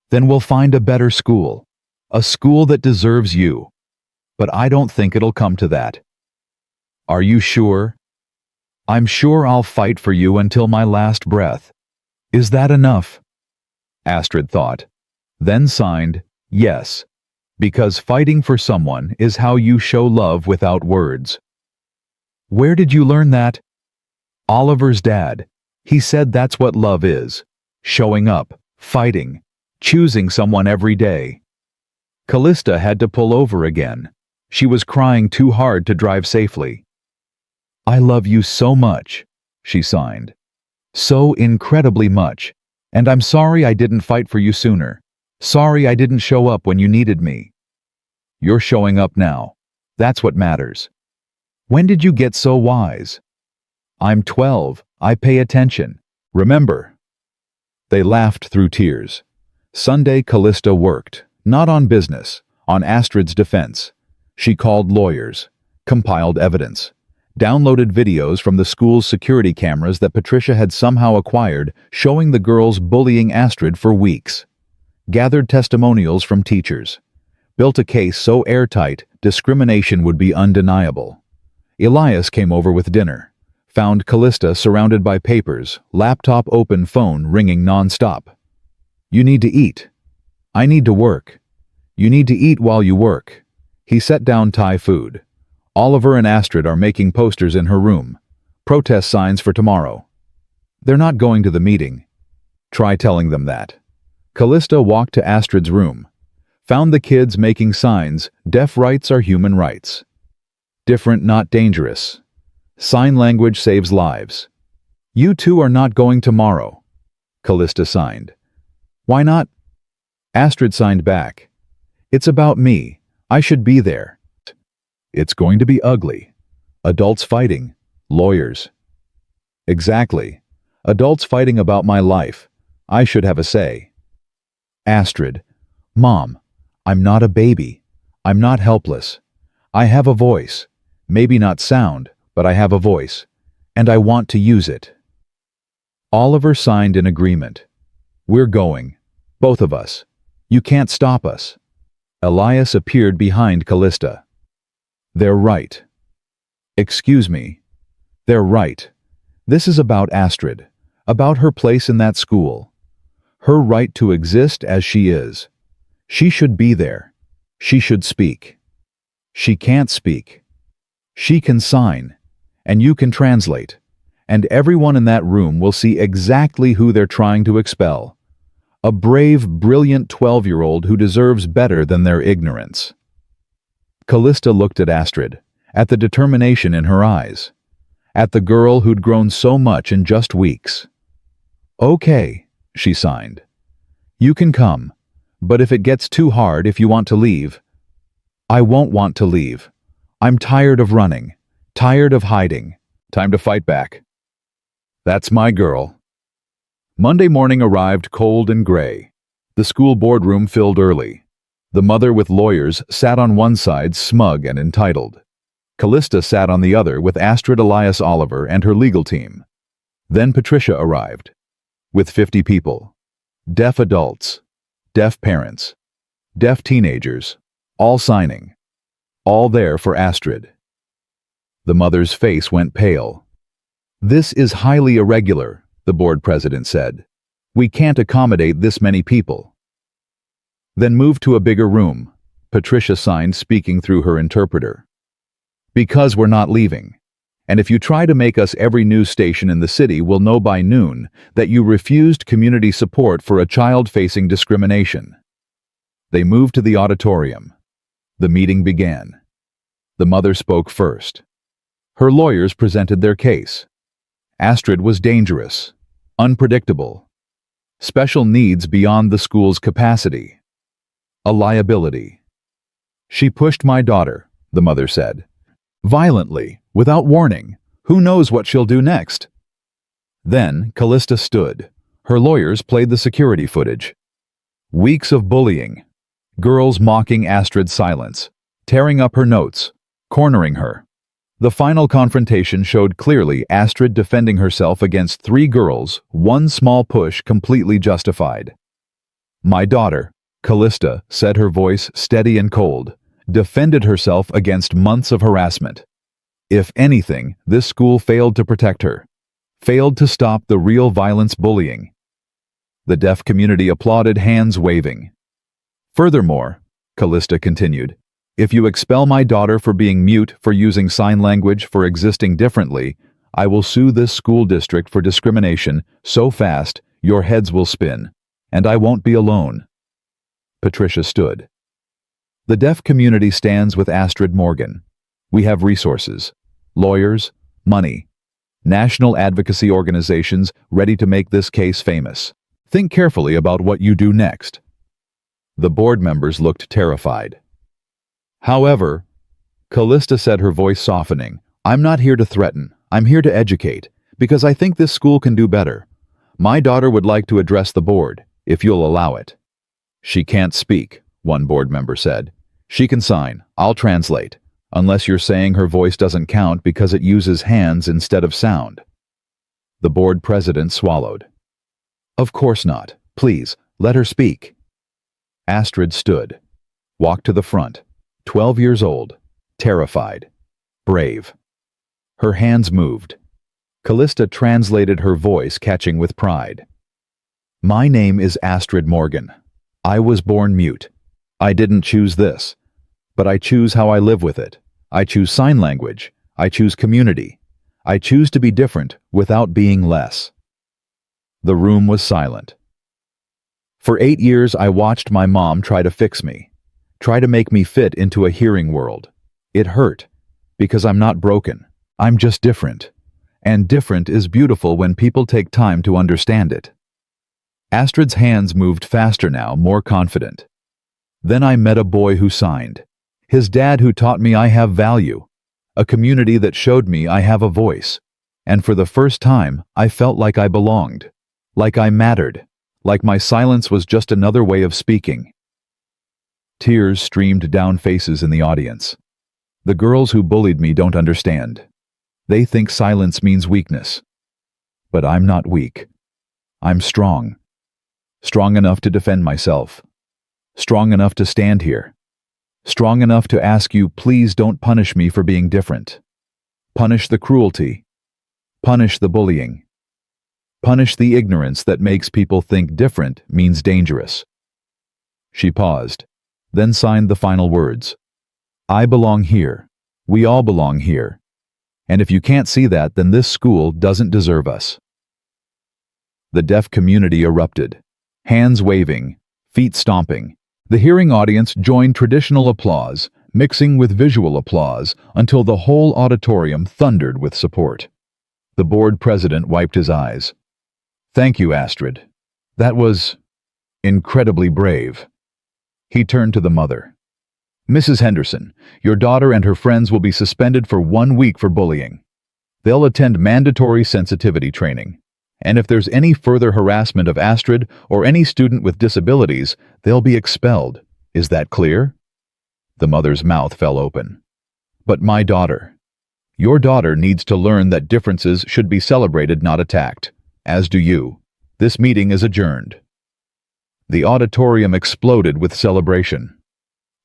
Then we'll find a better school. A school that deserves you. But I don't think it'll come to that. Are you sure? I'm sure I'll fight for you until my last breath. Is that enough? Astrid thought, then signed, yes, because fighting for someone is how you show love without words. Where did you learn that? Oliver's dad. He said that's what love is. Showing up, fighting, choosing someone every day. Callista had to pull over again. She was crying too hard to drive safely. I love you so much, she signed. So incredibly much. And I'm sorry I didn't fight for you sooner. Sorry I didn't show up when you needed me. You're showing up now. That's what matters. When did you get so wise? I'm 12. I pay attention. Remember. They laughed through tears. Sunday Callista worked, not on business, on Astrid's defense. She called lawyers, compiled evidence, downloaded videos from the school's security cameras that Patricia had somehow acquired showing the girls bullying Astrid for weeks, gathered testimonials from teachers, built a case so airtight discrimination would be undeniable. Elias came over with dinner, found Callista surrounded by papers, laptop open, phone ringing non-stop. You need to eat. I need to work. You need to eat while you work. He set down Thai food. Oliver and Astrid are making posters in her room. Protest signs for tomorrow. They're not going to the meeting. Try telling them that. Callista walked to Astrid's room. Found the kids making signs, deaf rights are human rights. Different, not dangerous. Sign language saves lives. You two are not going tomorrow. Callista signed. Why not? Astrid signed back. It's about me. I should be there. It's going to be ugly. Adults fighting. Lawyers. Exactly. Adults fighting about my life. I should have a say. Astrid. Mom, I'm not a baby. I'm not helpless. I have a voice. Maybe not sound, but I have a voice. And I want to use it. Oliver signed in agreement. We're going. Both of us. You can't stop us. Elias appeared behind Callista. They're right. Excuse me. They're right. This is about Astrid, about her place in that school. Her right to exist as she is. She should be there. She should speak. She can't speak. She can sign, and you can translate, and everyone in that room will see exactly who they're trying to expel. A brave, brilliant 12-year-old who deserves better than their ignorance. Callista looked at Astrid, at the determination in her eyes, at the girl who'd grown so much in just weeks. Okay, she signed. You can come, but if it gets too hard, if you want to leave. I won't want to leave. I'm tired of running, tired of hiding. Time to fight back. That's my girl. Monday morning arrived cold and gray. The school boardroom filled early. The mother with lawyers sat on one side, smug and entitled. Callista sat on the other with Astrid, Elias, Oliver, and her legal team. Then Patricia arrived, with 50 people. Deaf adults, deaf parents, deaf teenagers, all signing. All there for Astrid. The mother's face went pale. This is highly irregular, the board president said. We can't accommodate this many people. Then move to a bigger room, Patricia signed, speaking through her interpreter. Because we're not leaving. And if you try to make us every news station in the city will know by noon that you refused community support for a child facing discrimination. They moved to the auditorium. The meeting began. The mother spoke first. Her lawyers presented their case. Astrid was dangerous, unpredictable, special needs beyond the school's capacity. A liability. She pushed my daughter, the mother said. Violently, without warning. Who knows what she'll do next? Then Callista stood. Her lawyers played the security footage. Weeks of bullying. Girls mocking Astrid's silence, tearing up her notes, cornering her. The final confrontation showed clearly Astrid defending herself against 3 girls, one small push completely justified. My daughter, Callista, said, her voice steady and cold, defended herself against months of harassment. If anything, this school failed to protect her, failed to stop the real violence bullying. The deaf community applauded, hands waving. Furthermore, Callista continued, if you expel my daughter for being mute, for using sign language, for existing differently, I will sue this school district for discrimination so fast your heads will spin, and I won't be alone. Patricia stood. The deaf community stands with Astrid Morgan. We have resources, lawyers, money, national advocacy organizations ready to make this case famous. Think carefully about what you do next. The board members looked terrified. However, Callista said, her voice softening, I'm not here to threaten, I'm here to educate, because I think this school can do better. My daughter would like to address the board, if you'll allow it. She can't speak, one board member said. She can sign, I'll translate, unless you're saying her voice doesn't count because it uses hands instead of sound. The board president swallowed. Of course not. Please, let her speak. Astrid stood, walked to the front, 12 years old, terrified, brave. Her hands moved. Callista translated her voice, catching with pride. My name is Astrid Morgan. I was born mute. I didn't choose this, but I choose how I live with it. I choose sign language. I choose community. I choose to be different without being less. The room was silent. For 8 years, I watched my mom try to fix me, try to make me fit into a hearing world. It hurt, because I'm not broken. I'm just different. And different is beautiful when people take time to understand it. Astrid's hands moved faster now, more confident. Then I met a boy who signed. His dad who taught me I have value. A community that showed me I have a voice. And for the first time, I felt like I belonged. Like I mattered. Like my silence was just another way of speaking. Tears streamed down faces in the audience. The girls who bullied me don't understand. They think silence means weakness. But I'm not weak. I'm strong. Strong enough to defend myself. Strong enough to stand here. Strong enough to ask you, please don't punish me for being different. Punish the cruelty. Punish the bullying. Punish the ignorance that makes people think different means dangerous. She paused, then signed the final words. I belong here. We all belong here. And if you can't see that, then this school doesn't deserve us. The deaf community erupted, hands waving, feet stomping. The hearing audience joined traditional applause, mixing with visual applause, until the whole auditorium thundered with support. The board president wiped his eyes. Thank you, Astrid. That was incredibly brave. He turned to the mother. Mrs. Henderson, your daughter and her friends will be suspended for 1 week for bullying. They'll attend mandatory sensitivity training. And if there's any further harassment of Astrid or any student with disabilities, they'll be expelled. Is that clear? The mother's mouth fell open. But my daughter. Your daughter needs to learn that differences should be celebrated, not attacked. As do you. This meeting is adjourned. The auditorium exploded with celebration.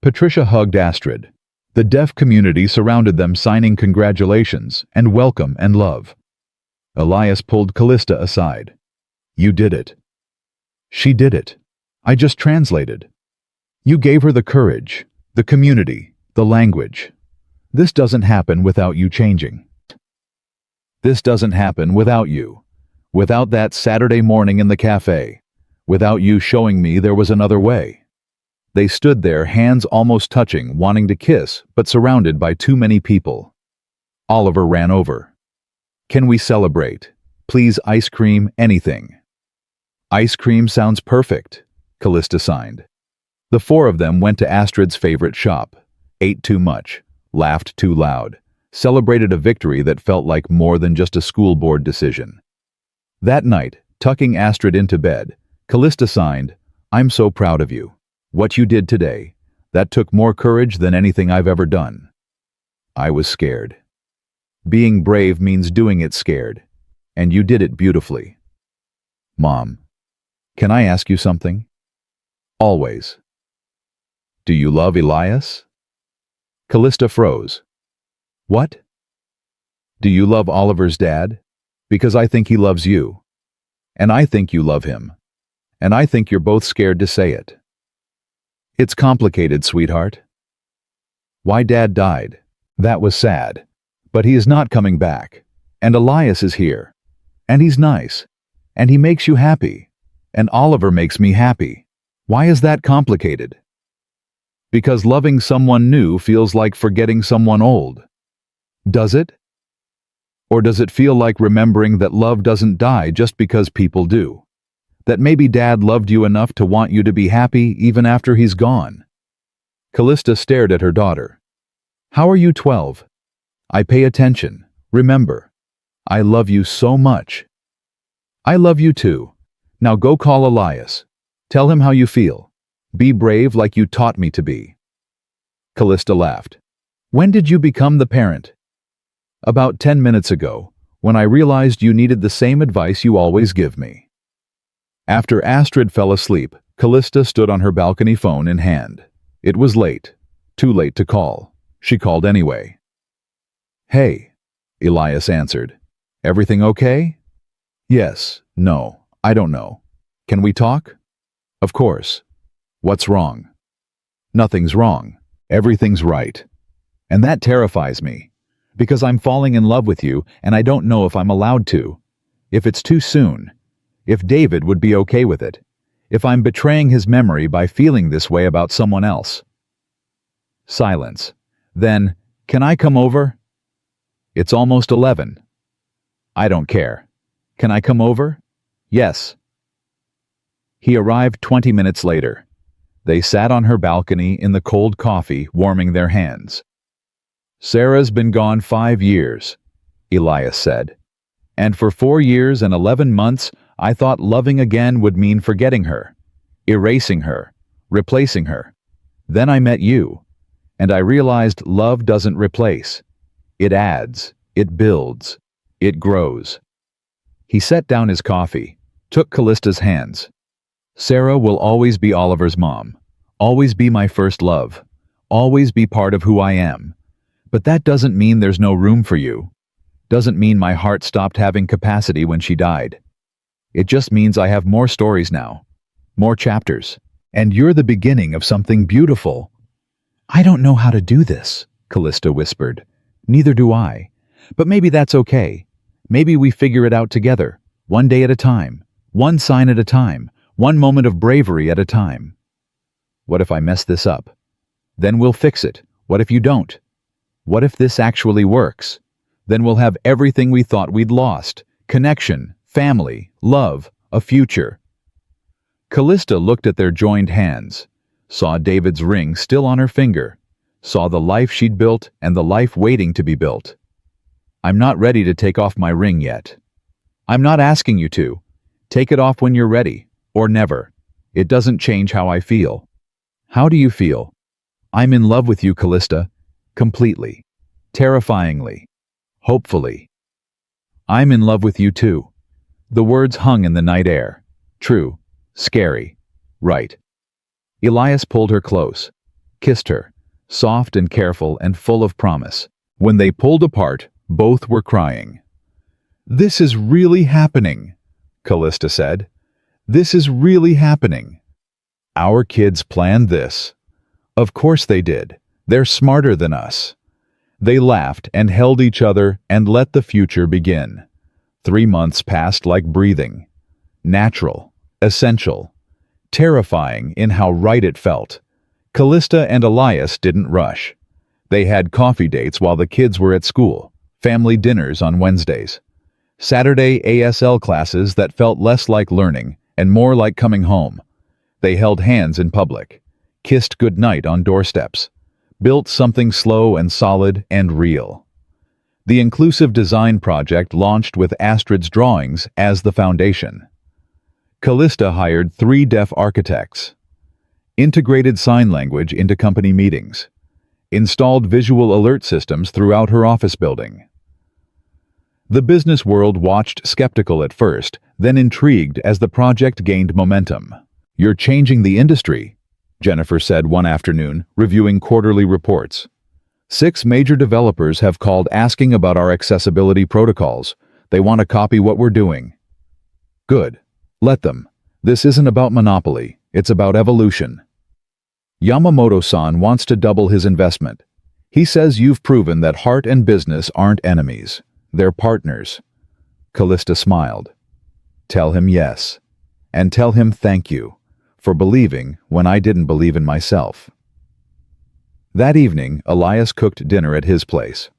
Patricia hugged Astrid. The deaf community surrounded them, signing congratulations and welcome and love. Elias pulled Callista aside. You did it. She did it. I just translated. You gave her the courage, the community, the language. This doesn't happen without you changing. This doesn't happen without you. Without that Saturday morning in the cafe. Without you showing me there was another way. They stood there, hands almost touching, wanting to kiss, but surrounded by too many people. Oliver ran over. Can we celebrate? Please, ice cream, anything. Ice cream sounds perfect, Callista signed. The 4 of them went to Astrid's favorite shop, ate too much, laughed too loud, celebrated a victory that felt like more than just a school board decision. That night, tucking Astrid into bed, Callista signed, "I'm so proud of you. What you did today, that took more courage than anything I've ever done." I was scared. Being brave means doing it scared, and you did it beautifully. Mom, can I ask you something? Always. Do you love Elias? Callista froze. What? Do you love Oliver's dad? Because I think he loves you. And I think you love him. And I think you're both scared to say it. It's complicated, sweetheart. Why Dad died. That was sad. But he is not coming back. And Elias is here. And he's nice. And he makes you happy. And Oliver makes me happy. Why is that complicated? Because loving someone new feels like forgetting someone old. Does it? Or does it feel like remembering that love doesn't die just because people do? That maybe Dad loved you enough to want you to be happy even after he's gone? Callista stared at her daughter. How are you 12? I pay attention. Remember, I love you so much. I love you too. Now go call Elias. Tell him how you feel. Be brave like you taught me to be. Callista laughed. When did you become the parent? About 10 minutes ago, when I realized you needed the same advice you always give me. After Astrid fell asleep, Callista stood on her balcony, phone in hand. It was late. Too late to call. She called anyway. Hey, Elias answered. Everything okay? Yes, no, I don't know. Can we talk? Of course. What's wrong? Nothing's wrong. Everything's right. And that terrifies me. Because I'm falling in love with you and I don't know if I'm allowed to. If it's too soon. If David would be okay with it. If I'm betraying his memory by feeling this way about someone else. Silence. Then, can I come over? It's almost 11. I don't care. Can I come over? Yes. He arrived 20 minutes later. They sat on her balcony in the cold coffee, warming their hands. Sarah's been gone 5 years, Elias said. And for 4 years and 11 months, I thought loving again would mean forgetting her, erasing her, replacing her. Then I met you, and I realized love doesn't replace. It adds, it builds, it grows. He set down his coffee, took Callista's hands. Sarah will always be Oliver's mom, always be my first love, always be part of who I am. But that doesn't mean there's no room for you. Doesn't mean my heart stopped having capacity when she died. It just means I have more stories now, more chapters, and you're the beginning of something beautiful. I don't know how to do this, Callista whispered. Neither do I. But maybe that's okay. Maybe we figure it out together, one day at a time, one sign at a time, one moment of bravery at a time. What if I mess this up? Then we'll fix it. What if you don't? What if this actually works? Then we'll have everything we thought we'd lost. Connection, family, love, a future. Callista looked at their joined hands, saw David's ring still on her finger, saw the life she'd built and the life waiting to be built. I'm not ready to take off my ring yet. I'm not asking you to. Take it off when you're ready, or never. It doesn't change how I feel. How do you feel? I'm in love with you, Callista. Completely. Terrifyingly. Hopefully. I'm in love with you too. The words hung in the night air. True. Scary. Right. Elias pulled her close, kissed her, soft and careful and full of promise. When they pulled apart, both were crying. This is really happening, Callista said. This is really happening. Our kids planned this. Of course they did. They're smarter than us. They laughed and held each other and let the future begin. 3 months passed like breathing. Natural, essential, terrifying in how right it felt. Callista and Elias didn't rush. They had coffee dates while the kids were at school, family dinners on Wednesdays, Saturday ASL classes that felt less like learning and more like coming home. They held hands in public, kissed goodnight on doorsteps, built something slow and solid and real. The inclusive design project launched with Astrid's drawings as the foundation. Callista hired 3 deaf architects, integrated sign language into company meetings, installed visual alert systems throughout her office building. The business world watched skeptical at first, then intrigued as the project gained momentum. "You're changing the industry," Jennifer said one afternoon, reviewing quarterly reports. "6 major developers have called asking about our accessibility protocols. They want to copy what we're doing." "Good. Let them. This isn't about monopoly, it's about evolution." "Yamamoto-san wants to double his investment. He says you've proven that heart and business aren't enemies. They're partners." Callista smiled. "Tell him yes. And tell him thank you for believing when I didn't believe in myself." That evening, Elias cooked dinner at his place.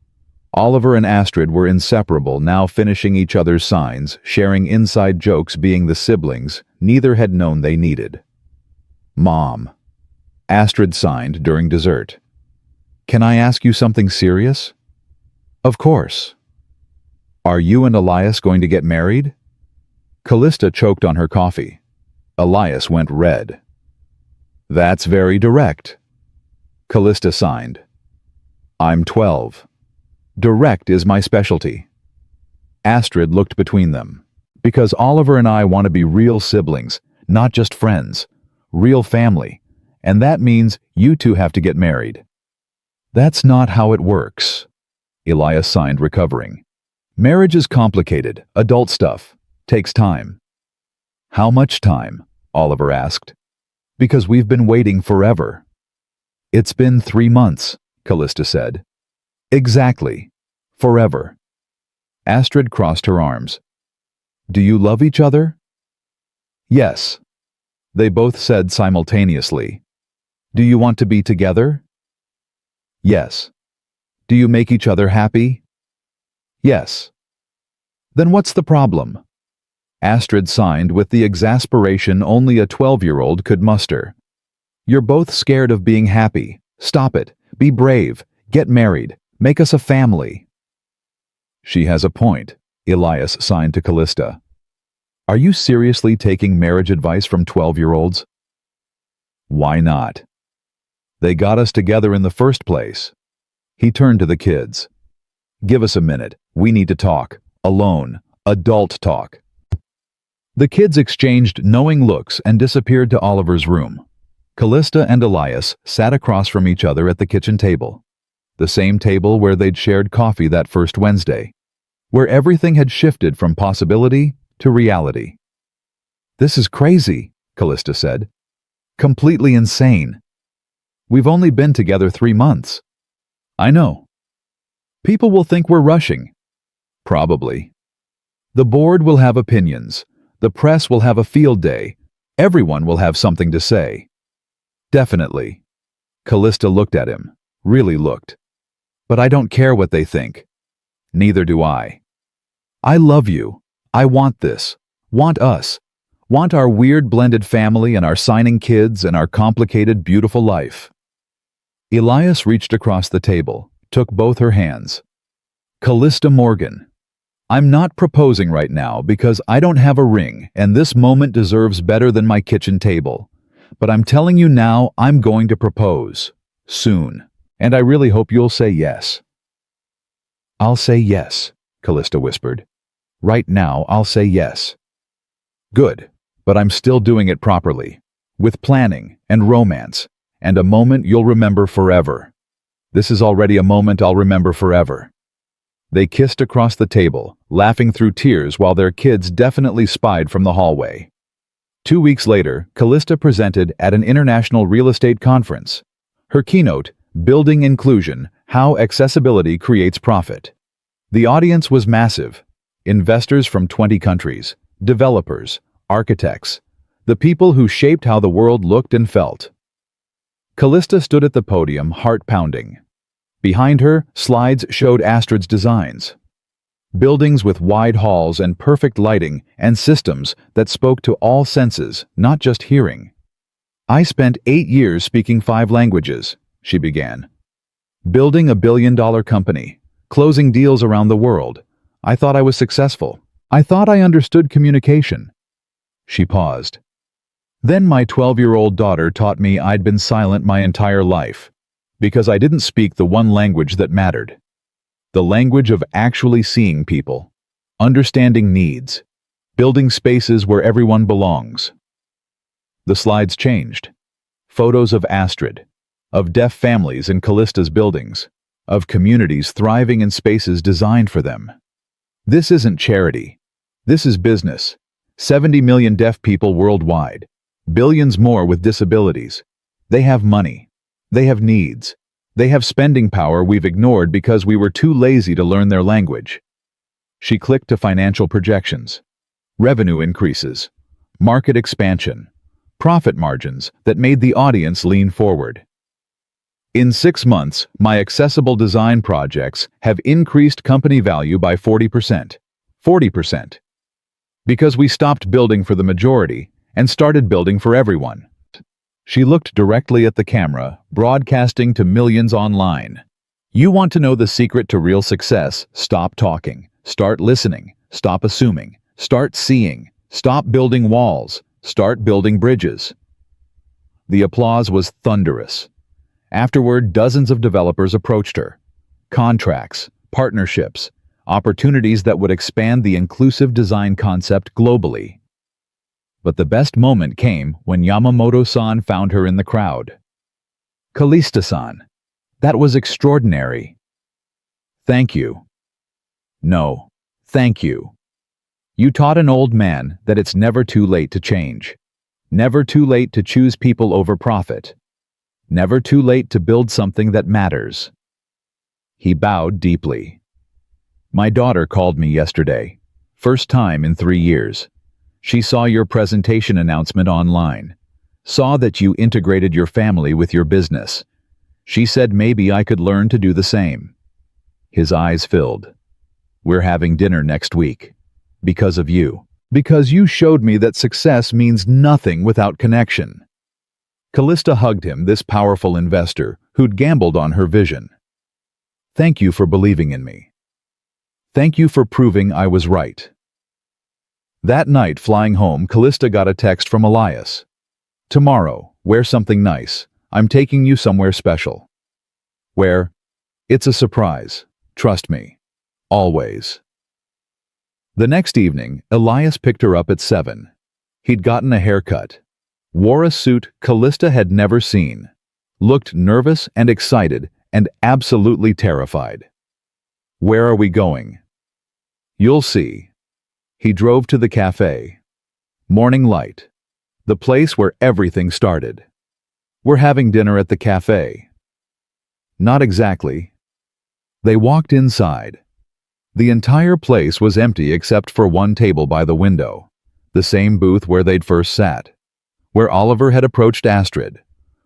Oliver and Astrid were inseparable, now finishing each other's signs, sharing inside jokes, being the siblings neither had known they needed. "Mom," Astrid signed during dessert. "Can I ask you something serious?" "Of course." "Are you and Elias going to get married?" Callista choked on her coffee. Elias went red. "That's very direct." Callista signed. "I'm 12. Direct is my specialty." Astrid looked between them. "Because Oliver and I want to be real siblings, not just friends. Real family. And that means you two have to get married." "That's not how it works." Elias signed, recovering. "Marriage is complicated, adult stuff. Takes time." "How much time?" Oliver asked. "Because we've been waiting forever." "It's been 3 months, Callista said. "Exactly. Forever." Astrid crossed her arms. "Do you love each other?" "Yes." They both said simultaneously. "Do you want to be together?" "Yes." "Do you make each other happy?" "Yes." "Then what's the problem?" Astrid signed with the exasperation only a 12-year-old could muster. "You're both scared of being happy. Stop it. Be brave. Get married. Make us a family." "She has a point," Elias signed to Callista. "Are you seriously taking marriage advice from 12-year-olds? "Why not? They got us together in the first place." He turned to the kids. "Give us a minute. We need to talk. Alone. Adult talk." The kids exchanged knowing looks and disappeared to Oliver's room. Callista and Elias sat across from each other at the kitchen table. The same table where they'd shared coffee that first Wednesday. Where everything had shifted from possibility to reality. "This is crazy," Callista said. "Completely insane. We've only been together 3 months." "I know. People will think we're rushing." "Probably. The board will have opinions. The press will have a field day. Everyone will have something to say." "Definitely." Callista looked at him. Really looked. "But I don't care what they think." "Neither do I. I love you. I want this. Want us. Want our weird blended family and our signing kids and our complicated, beautiful life." Elias reached across the table, took both her hands. "Callista Morgan, I'm not proposing right now because I don't have a ring and this moment deserves better than my kitchen table. But I'm telling you now, I'm going to propose. Soon. And I really hope you'll say yes." "I'll say yes," Callista whispered. "Right now, I'll say yes." "Good. But I'm still doing it properly. With planning and romance and a moment you'll remember forever. This is already a moment I'll remember forever." They kissed across the table, laughing through tears while their kids definitely spied from the hallway. 2 weeks later, Callista presented at an international real estate conference. Her keynote, "Building Inclusion: How Accessibility Creates Profit." The audience was massive. Investors from 20 countries, developers, architects, the people who shaped how the world looked and felt. Callista stood at the podium, heart pounding. Behind her, slides showed Astrid's designs. Buildings with wide halls and perfect lighting and systems that spoke to all senses, not just hearing. "I spent 8 years speaking 5 languages," she began. "Building a billion-dollar company, closing deals around the world. I thought I was successful. I thought I understood communication. She paused. Then my 12-year-old daughter taught me I'd been silent my entire life, because I didn't speak the one language that mattered. The language of actually seeing people, understanding needs, building spaces where everyone belongs. The slides changed. Photos of Astrid, of deaf families in Callista's buildings, of communities thriving in spaces designed for them. This isn't charity. This is business. 70 million deaf people worldwide. Billions more with disabilities. They have money. They have needs. They have spending power we've ignored because we were too lazy to learn their language. She clicked to financial projections. Revenue increases. Market expansion. Profit margins that made the audience lean forward. In 6 months, my accessible design projects have increased company value by 40%. 40%. Because we stopped building for the majority and started building for everyone. She looked directly at the camera, broadcasting to millions online. You want to know the secret to real success? Stop talking. Start listening. Stop assuming. Start seeing. Stop building walls. Start building bridges. The applause was thunderous. Afterward, dozens of developers approached her. Contracts, partnerships, opportunities that would expand the inclusive design concept globally. But the best moment came when Yamamoto-san found her in the crowd. "Callista-san, that was extraordinary." "Thank you." "No, thank you. You taught an old man that it's never too late to change. Never too late to choose people over profit. Never too late to build something that matters." He bowed deeply. "My daughter called me yesterday. First time in 3 years. She saw your presentation announcement online. Saw that you integrated your family with your business. She said maybe I could learn to do the same." His eyes filled. "We're having dinner next week. Because of you. Because you showed me that success means nothing without connection." Callista hugged him, this powerful investor who'd gambled on her vision. "Thank you for believing in me. Thank you for proving I was right." That night, flying home, Callista got a text from Elias. "Tomorrow, wear something nice. I'm taking you somewhere special." "Where?" "It's a surprise. Trust me. Always." The next evening, Elias picked her up at 7. He'd gotten a haircut. Wore a suit Callista had never seen. Looked nervous and excited and absolutely terrified. "Where are we going?" "You'll see." He drove to the café. Morning light. The place where everything started. "We're having dinner at the café." "Not exactly." They walked inside. The entire place was empty except for one table by the window, the same booth where they'd first sat, where Oliver had approached Astrid,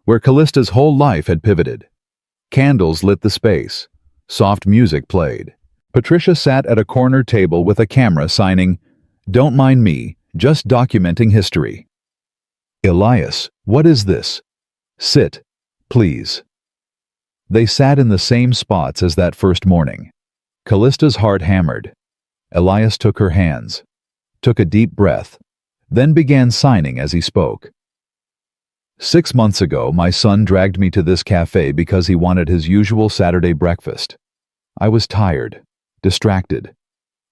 where Callista's whole life had pivoted. Candles lit the space. Soft music played. Patricia sat at a corner table with a camera signing, "Don't mind me, just documenting history." "Elias, what is this?" "Sit, please." They sat in the same spots as that first morning. Callista's heart hammered. Elias took her hands, took a deep breath, then began signing as he spoke. "6 months ago, my son dragged me to this cafe because he wanted his usual Saturday breakfast. I was tired, distracted,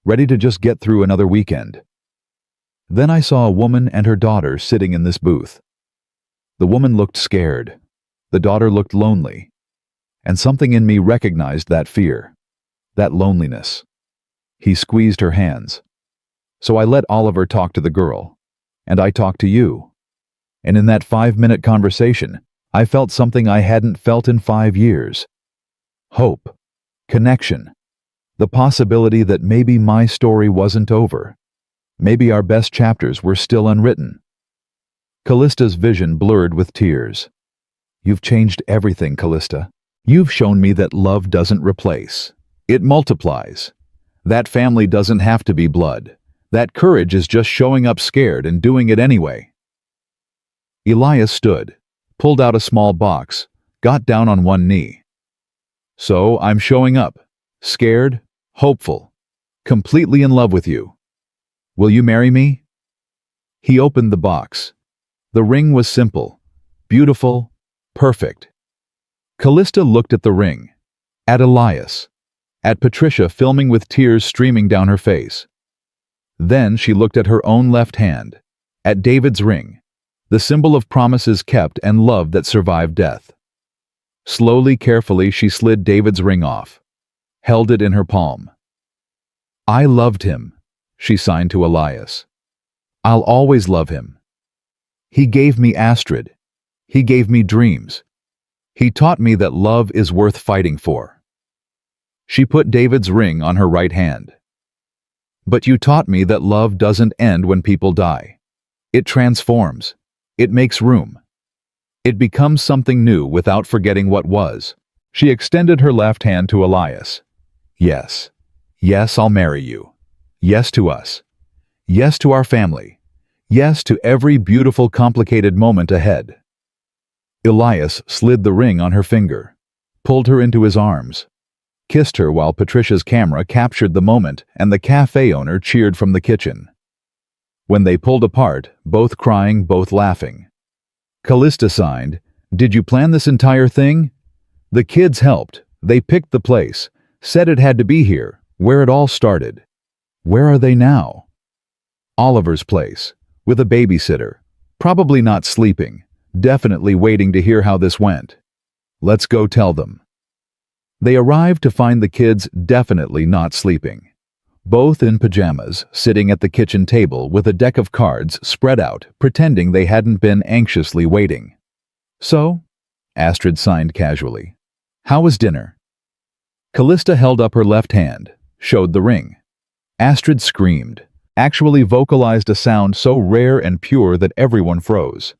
ready to just get through another weekend. Then I saw a woman and her daughter sitting in this booth. The woman looked scared. The daughter looked lonely. And something in me recognized that fear, that loneliness." He squeezed her hands. "So I let Oliver talk to the girl, and I talked to you. And in that 5-minute conversation, I felt something I hadn't felt in 5 years. Hope, connection, the possibility that maybe my story wasn't over. Maybe our best chapters were still unwritten." Callista's vision blurred with tears. "You've changed everything, Callista. You've shown me that love doesn't replace. It multiplies. That family doesn't have to be blood. That courage is just showing up scared and doing it anyway." Elias stood, pulled out a small box, got down on one knee. "So I'm showing up. Scared, hopeful, completely in love with you. Will you marry me? He opened the box. The ring was simple, beautiful, perfect. Callista looked at the ring, at Elias, at Patricia filming with tears streaming down her face. Then she looked at her own left hand, at David's ring, the symbol of promises kept and love that survived death. Slowly, carefully, she slid David's ring off, held it in her palm. I loved him, she signed to Elias. I'll always love him. He gave me Astrid. He gave me dreams. He taught me that love is worth fighting for. She put David's ring on her right hand. But you taught me that love doesn't end when people die. It transforms. It makes room. It becomes something new without forgetting what was. She extended her left hand to Elias. Yes. Yes, I'll marry you. Yes to us. Yes to our family. Yes to every beautiful, complicated moment ahead. Elias slid the ring on her finger, pulled her into his arms, kissed her while Patricia's camera captured the moment and the cafe owner cheered from the kitchen. When they pulled apart, both crying, both laughing. Callista signed, "Did you plan this entire thing?" The kids helped. They picked the place, said it had to be here, where it all started. Where are they now? Oliver's place, with a babysitter, probably not sleeping, definitely waiting to hear how this went. Let's go tell them. They arrived to find the kids definitely not sleeping. Both in pajamas, sitting at the kitchen table with a deck of cards spread out, pretending they hadn't been anxiously waiting. So, Astrid signed casually. How was dinner? Callista held up her left hand, showed the ring. Astrid screamed, actually vocalized a sound so rare and pure that everyone froze.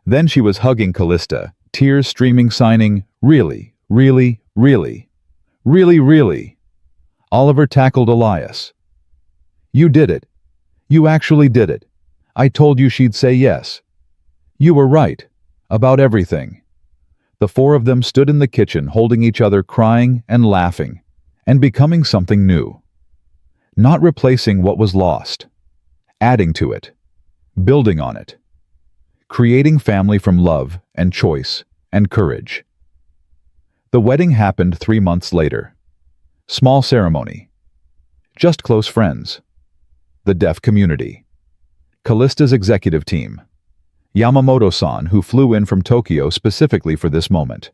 Then she was hugging Callista, tears streaming, signing, really, really, really, really, really. Oliver tackled Elias. You did it. You actually did it. I told you she'd say yes. You were right. About everything. The four of them stood in the kitchen holding each other, crying and laughing, and becoming something new. Not replacing what was lost. Adding to it. Building on it. Creating family from love and choice and courage. The wedding happened 3 months later. Small ceremony. Just close friends. The deaf community. Callista's executive team. Yamamoto-san, who flew in from Tokyo specifically for this moment.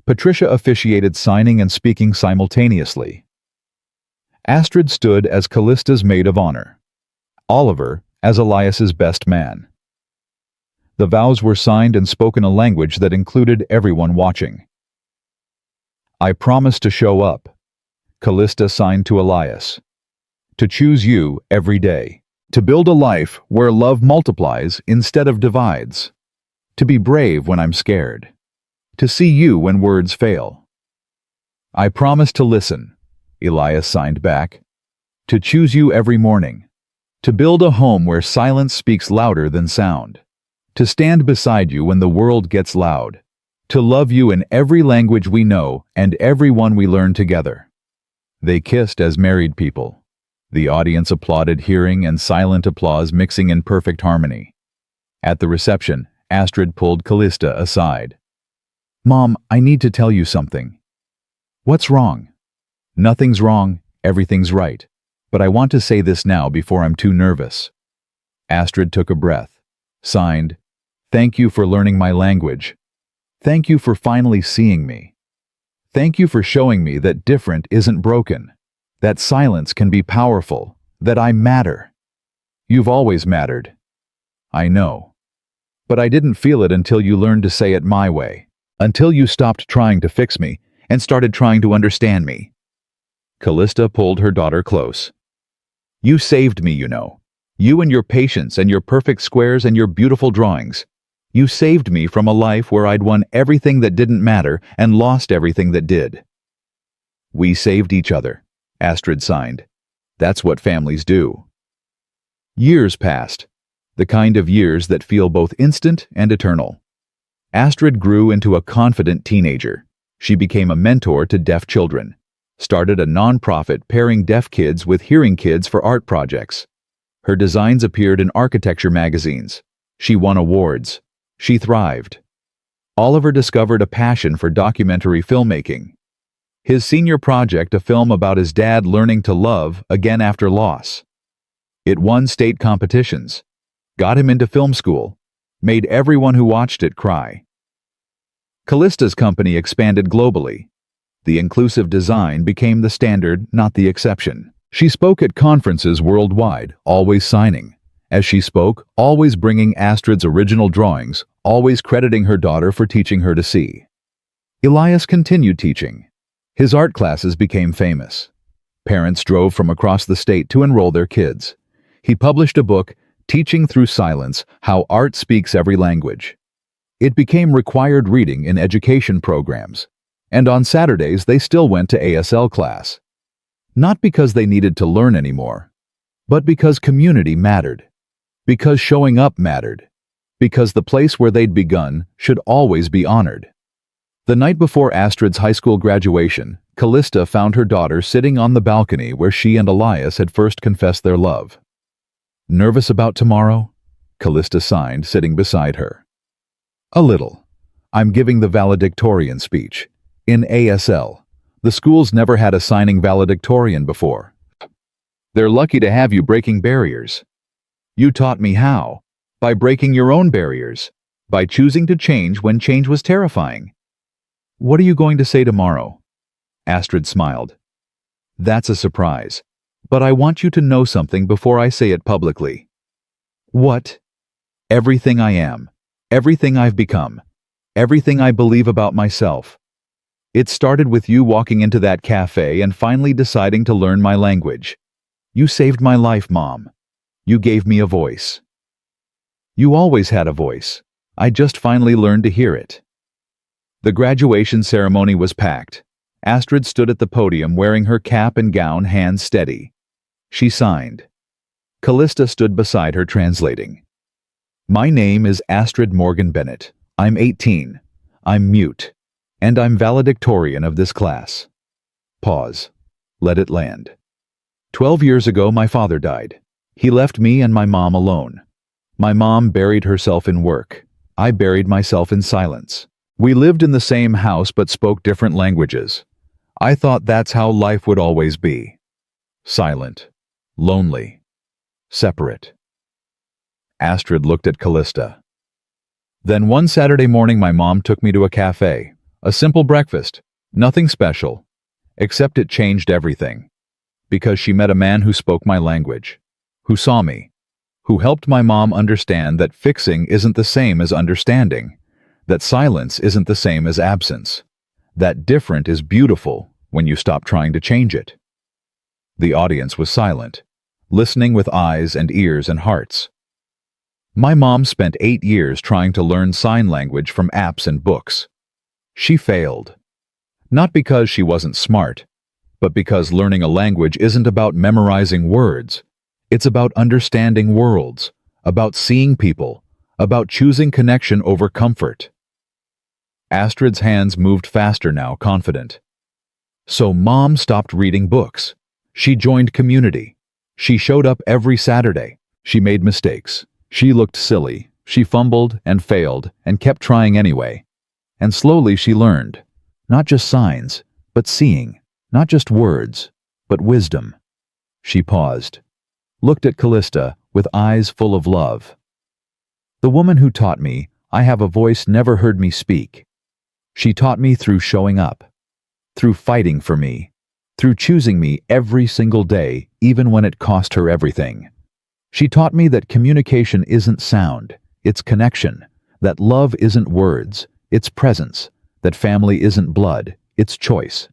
Patricia officiated signing and speaking simultaneously. Astrid stood as Callista's maid of honor. Oliver as Elias's best man. The vows were signed and spoken a language that included everyone watching. I promise to show up, Callista signed to Elias. To choose you every day. To build a life where love multiplies instead of divides. To be brave when I'm scared. To see you when words fail. I promise to listen, Elias signed back. To choose you every morning. To build a home where silence speaks louder than sound. To stand beside you when the world gets loud. To love you in every language we know and every one we learn together. They kissed as married people. The audience applauded, hearing and silent applause mixing in perfect harmony. At the reception, Astrid pulled Callista aside. Mom, I need to tell you something. What's wrong? Nothing's wrong, everything's right. But I want to say this now before I'm too nervous. Astrid took a breath, signed, Thank you for learning my language. Thank you for finally seeing me. Thank you for showing me that different isn't broken. That silence can be powerful, that I matter. You've always mattered. I know. But I didn't feel it until you learned to say it my way, until you stopped trying to fix me and started trying to understand me. Callista pulled her daughter close. You saved me, you know. You and your patience and your perfect squares and your beautiful drawings. You saved me from a life where I'd won everything that didn't matter and lost everything that did. We saved each other. Astrid signed. That's what families do. Years passed, the kind of years that feel both instant and eternal. Astrid grew into a confident teenager. She became a mentor to deaf children, started a non-profit pairing deaf kids with hearing kids for art projects. Her designs appeared in architecture magazines. She won awards. She thrived. Oliver discovered a passion for documentary filmmaking. His senior project, a film about his dad learning to love again after loss. It won state competitions, got him into film school, made everyone who watched it cry. Callista's company expanded globally. The inclusive design became the standard, not the exception. She spoke at conferences worldwide, always signing. As she spoke, always bringing Astrid's original drawings, always crediting her daughter for teaching her to see. Elias continued teaching. His art classes became famous. Parents drove from across the state to enroll their kids. He published a book, Teaching Through Silence: How Art Speaks Every Language. It became required reading in education programs, and on Saturdays they still went to ASL class. Not because they needed to learn anymore, but because community mattered, because showing up mattered, because the place where they'd begun should always be honored. The night before Astrid's high school graduation, Callista found her daughter sitting on the balcony where she and Elias had first confessed their love. "Nervous about tomorrow?" Callista signed, sitting beside her. "A little. I'm giving the valedictorian speech. In ASL. The school's never had a signing valedictorian before. They're lucky to have you breaking barriers. You taught me how. By breaking your own barriers. By choosing to change when change was terrifying. What are you going to say tomorrow?" Astrid smiled. "That's a surprise. But I want you to know something before I say it publicly." "What?" "Everything I am. Everything I've become. Everything I believe about myself. It started with you walking into that cafe and finally deciding to learn my language. You saved my life, Mom. You gave me a voice. You always had a voice. I just finally learned to hear it." The graduation ceremony was packed. Astrid stood at the podium wearing her cap and gown, hands steady. She signed. Callista stood beside her translating. "My name is Astrid Morgan Bennett. I'm 18. I'm mute. And I'm valedictorian of this class." Pause. Let it land. 12 years ago, my father died. He left me and my mom alone. My mom buried herself in work. I buried myself in silence. We lived in the same house but spoke different languages. I thought that's how life would always be. Silent. Lonely. Separate. Astrid looked at Callista. "Then one Saturday morning my mom took me to a cafe. A simple breakfast. Nothing special. Except it changed everything. Because she met a man who spoke my language. Who saw me. Who helped my mom understand that fixing isn't the same as understanding. That silence isn't the same as absence. That different is beautiful when you stop trying to change it." The audience was silent, listening with eyes and ears and hearts. My mom spent 8 years trying to learn sign language from apps and books. She failed. Not because she wasn't smart, but because learning a language isn't about memorizing words. It's about understanding worlds, about seeing people, about choosing connection over comfort. Astrid's hands moved faster now, confident. So Mom stopped reading books. She joined community. She showed up every Saturday. She made mistakes. She looked silly. She fumbled and failed and kept trying anyway. And slowly she learned. Not just signs, but seeing. Not just words, but wisdom. She paused. Looked at Callista with eyes full of love. "The woman who taught me I have a voice never heard me speak. She taught me through showing up, through fighting for me, through choosing me every single day, even when it cost her everything. She taught me that communication isn't sound, it's connection, that love isn't words, it's presence, that family isn't blood, it's choice."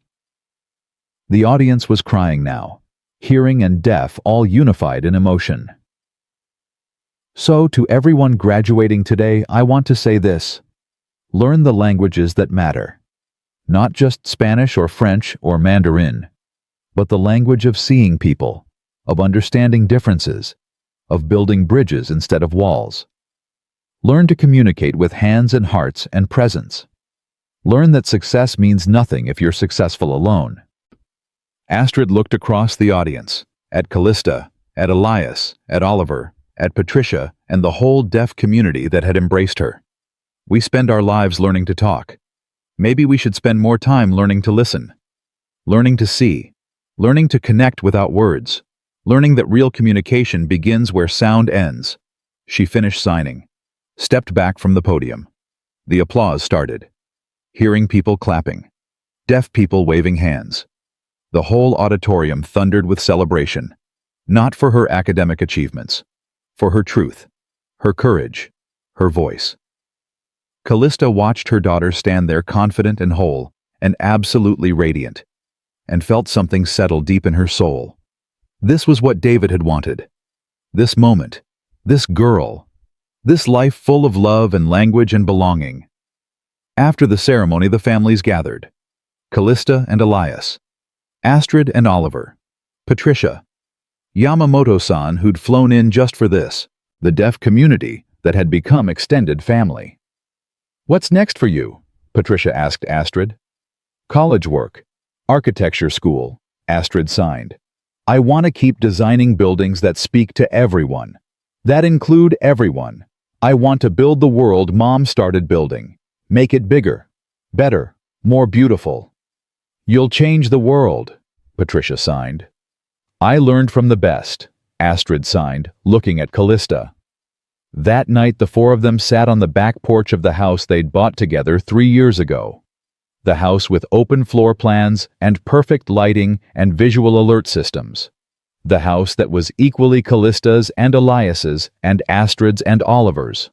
The audience was crying now, hearing and deaf all unified in emotion. So, to everyone graduating today, I want to say this. Learn the languages that matter. Not just Spanish or French or Mandarin, but the language of seeing people, of understanding differences, of building bridges instead of walls. Learn to communicate with hands and hearts and presence. Learn that success means nothing if you're successful alone. Astrid looked across the audience, at Callista, at Elias, at Oliver, at Patricia, and the whole deaf community that had embraced her. We spend our lives learning to talk. Maybe we should spend more time learning to listen, learning to see, learning to connect without words, learning that real communication begins where sound ends. She finished signing, stepped back from the podium. The applause started. Hearing people clapping, deaf people waving hands. The whole auditorium thundered with celebration, not for her academic achievements, for her truth, her courage, her voice. Callista watched her daughter stand there confident and whole, and absolutely radiant, and felt something settle deep in her soul. This was what David had wanted. This moment, this girl, this life full of love and language and belonging. After the ceremony, the families gathered. Callista and Elias, Astrid and Oliver, Patricia, Yamamoto-san, who'd flown in just for this, the deaf community that had become extended family. "What's next for you?" Patricia asked Astrid. "College work. Architecture school," Astrid signed. "I want to keep designing buildings that speak to everyone. That include everyone. I want to build the world Mom started building. Make it bigger, better, more beautiful." "You'll change the world," Patricia signed. "I learned from the best," Astrid signed, looking at Callista. That night, the four of them sat on the back porch of the house they'd bought together 3 years ago. The house with open floor plans and perfect lighting and visual alert systems. The house that was equally Callista's and Elias's and Astrid's and Oliver's.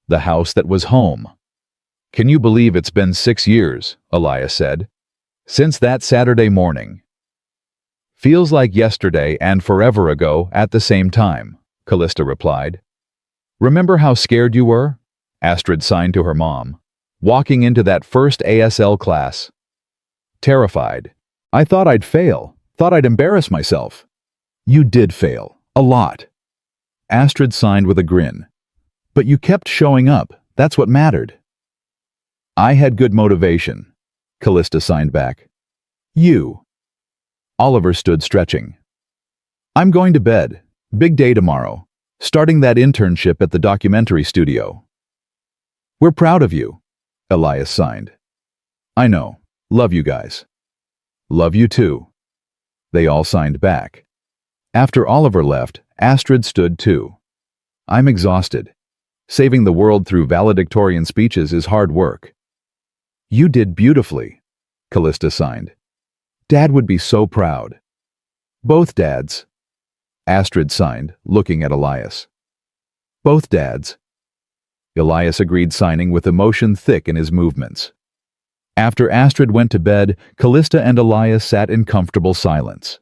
The house that was home. "Can you believe it's been 6 years?" Elias said. "Since that Saturday morning." "Feels like yesterday and forever ago at the same time," Callista replied. "Remember how scared you were?" Astrid signed to her mom. "Walking into that first ASL class. Terrified. I thought I'd fail, thought I'd embarrass myself." "You did fail, a lot." Astrid signed with a grin. "But you kept showing up, that's what mattered." "I had good motivation," Callista signed back. "You." Oliver stood stretching. "I'm going to bed. Big day tomorrow. Starting that internship at the documentary studio." "We're proud of you," Elias signed. "I know. Love you guys." "Love you too." They all signed back. After Oliver left, Astrid stood too. "I'm exhausted. Saving the world through valedictorian speeches is hard work." "You did beautifully," Callista signed. "Dad would be so proud." "Both dads," Astrid signed, looking at Elias. "Both dads." Elias agreed, signing with emotion thick in his movements. After Astrid went to bed, Callista and Elias sat in comfortable silence.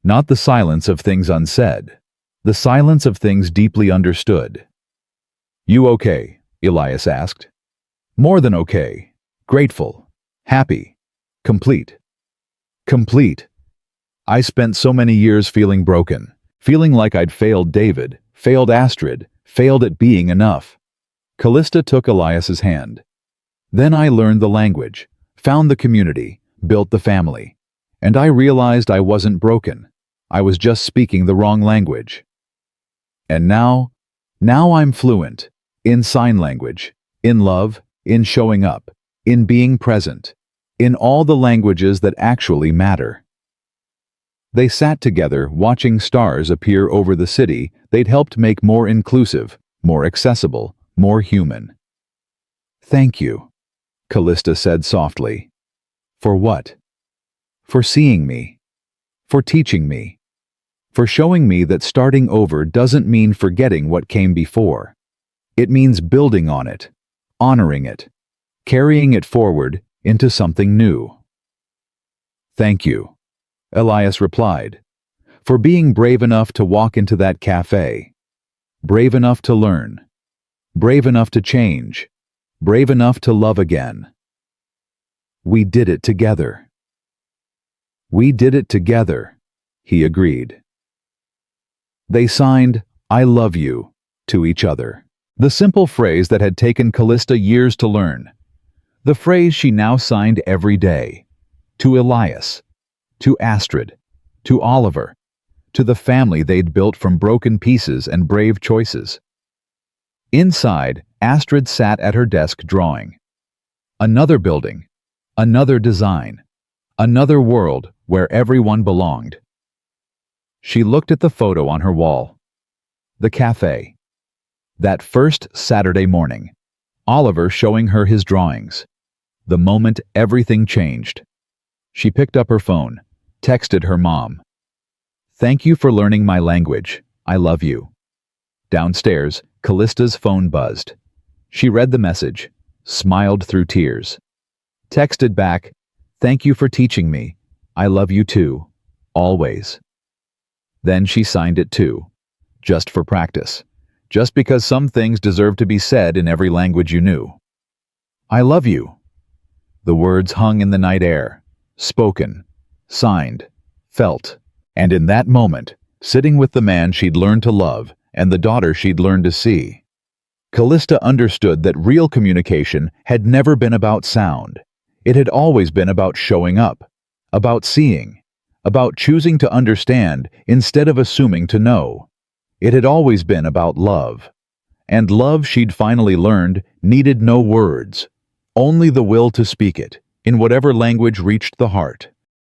Not the silence of things unsaid, the silence of things deeply understood. "You okay?" Elias asked. "More than okay. Grateful. Happy. Complete." "Complete. I spent so many years feeling broken. Feeling like I'd failed David, failed Astrid, failed at being enough." Callista took Elias's hand. "Then I learned the language, found the community, built the family, and I realized I wasn't broken. I was just speaking the wrong language. And now I'm fluent, in sign language, in love, in showing up, in being present, in all the languages that actually matter." They sat together, watching stars appear over the city they'd helped make more inclusive, more accessible, more human. "Thank you," Callista said softly. "For what?" "For seeing me. For teaching me. For showing me that starting over doesn't mean forgetting what came before. It means building on it, honoring it, carrying it forward into something new." "Thank you," Elias replied, "for being brave enough to walk into that cafe. Brave enough to learn. Brave enough to change. Brave enough to love again. We did it together." "We did it together," he agreed. They signed, "I love you," to each other. The simple phrase that had taken Callista years to learn. The phrase she now signed every day. To Elias. to Astrid, to Oliver, to the family they'd built from broken pieces and brave choices. Inside, Astrid sat at her desk drawing. Another building, another design, another world where everyone belonged. She looked at the photo on her wall. The café. That first Saturday morning, Oliver showing her his drawings. The moment everything changed. She picked up her phone, texted her mom. "Thank you for learning my language. I love you." Downstairs, Callista's phone buzzed. She read the message, smiled through tears. Texted back, "Thank you for teaching me. I love you too. Always." Then she signed it too, just for practice, just because some things deserve to be said in every language you knew. "I love you." The words hung in the night air, spoken, signed, felt, and in that moment, sitting with the man she'd learned to love and the daughter she'd learned to see, Callista understood that real communication had never been about sound. It had always been about showing up, about seeing, about choosing to understand instead of assuming to know. It had always been about love. And love, she'd finally learned, needed no words, only the will to speak it, in whatever language reached the heart.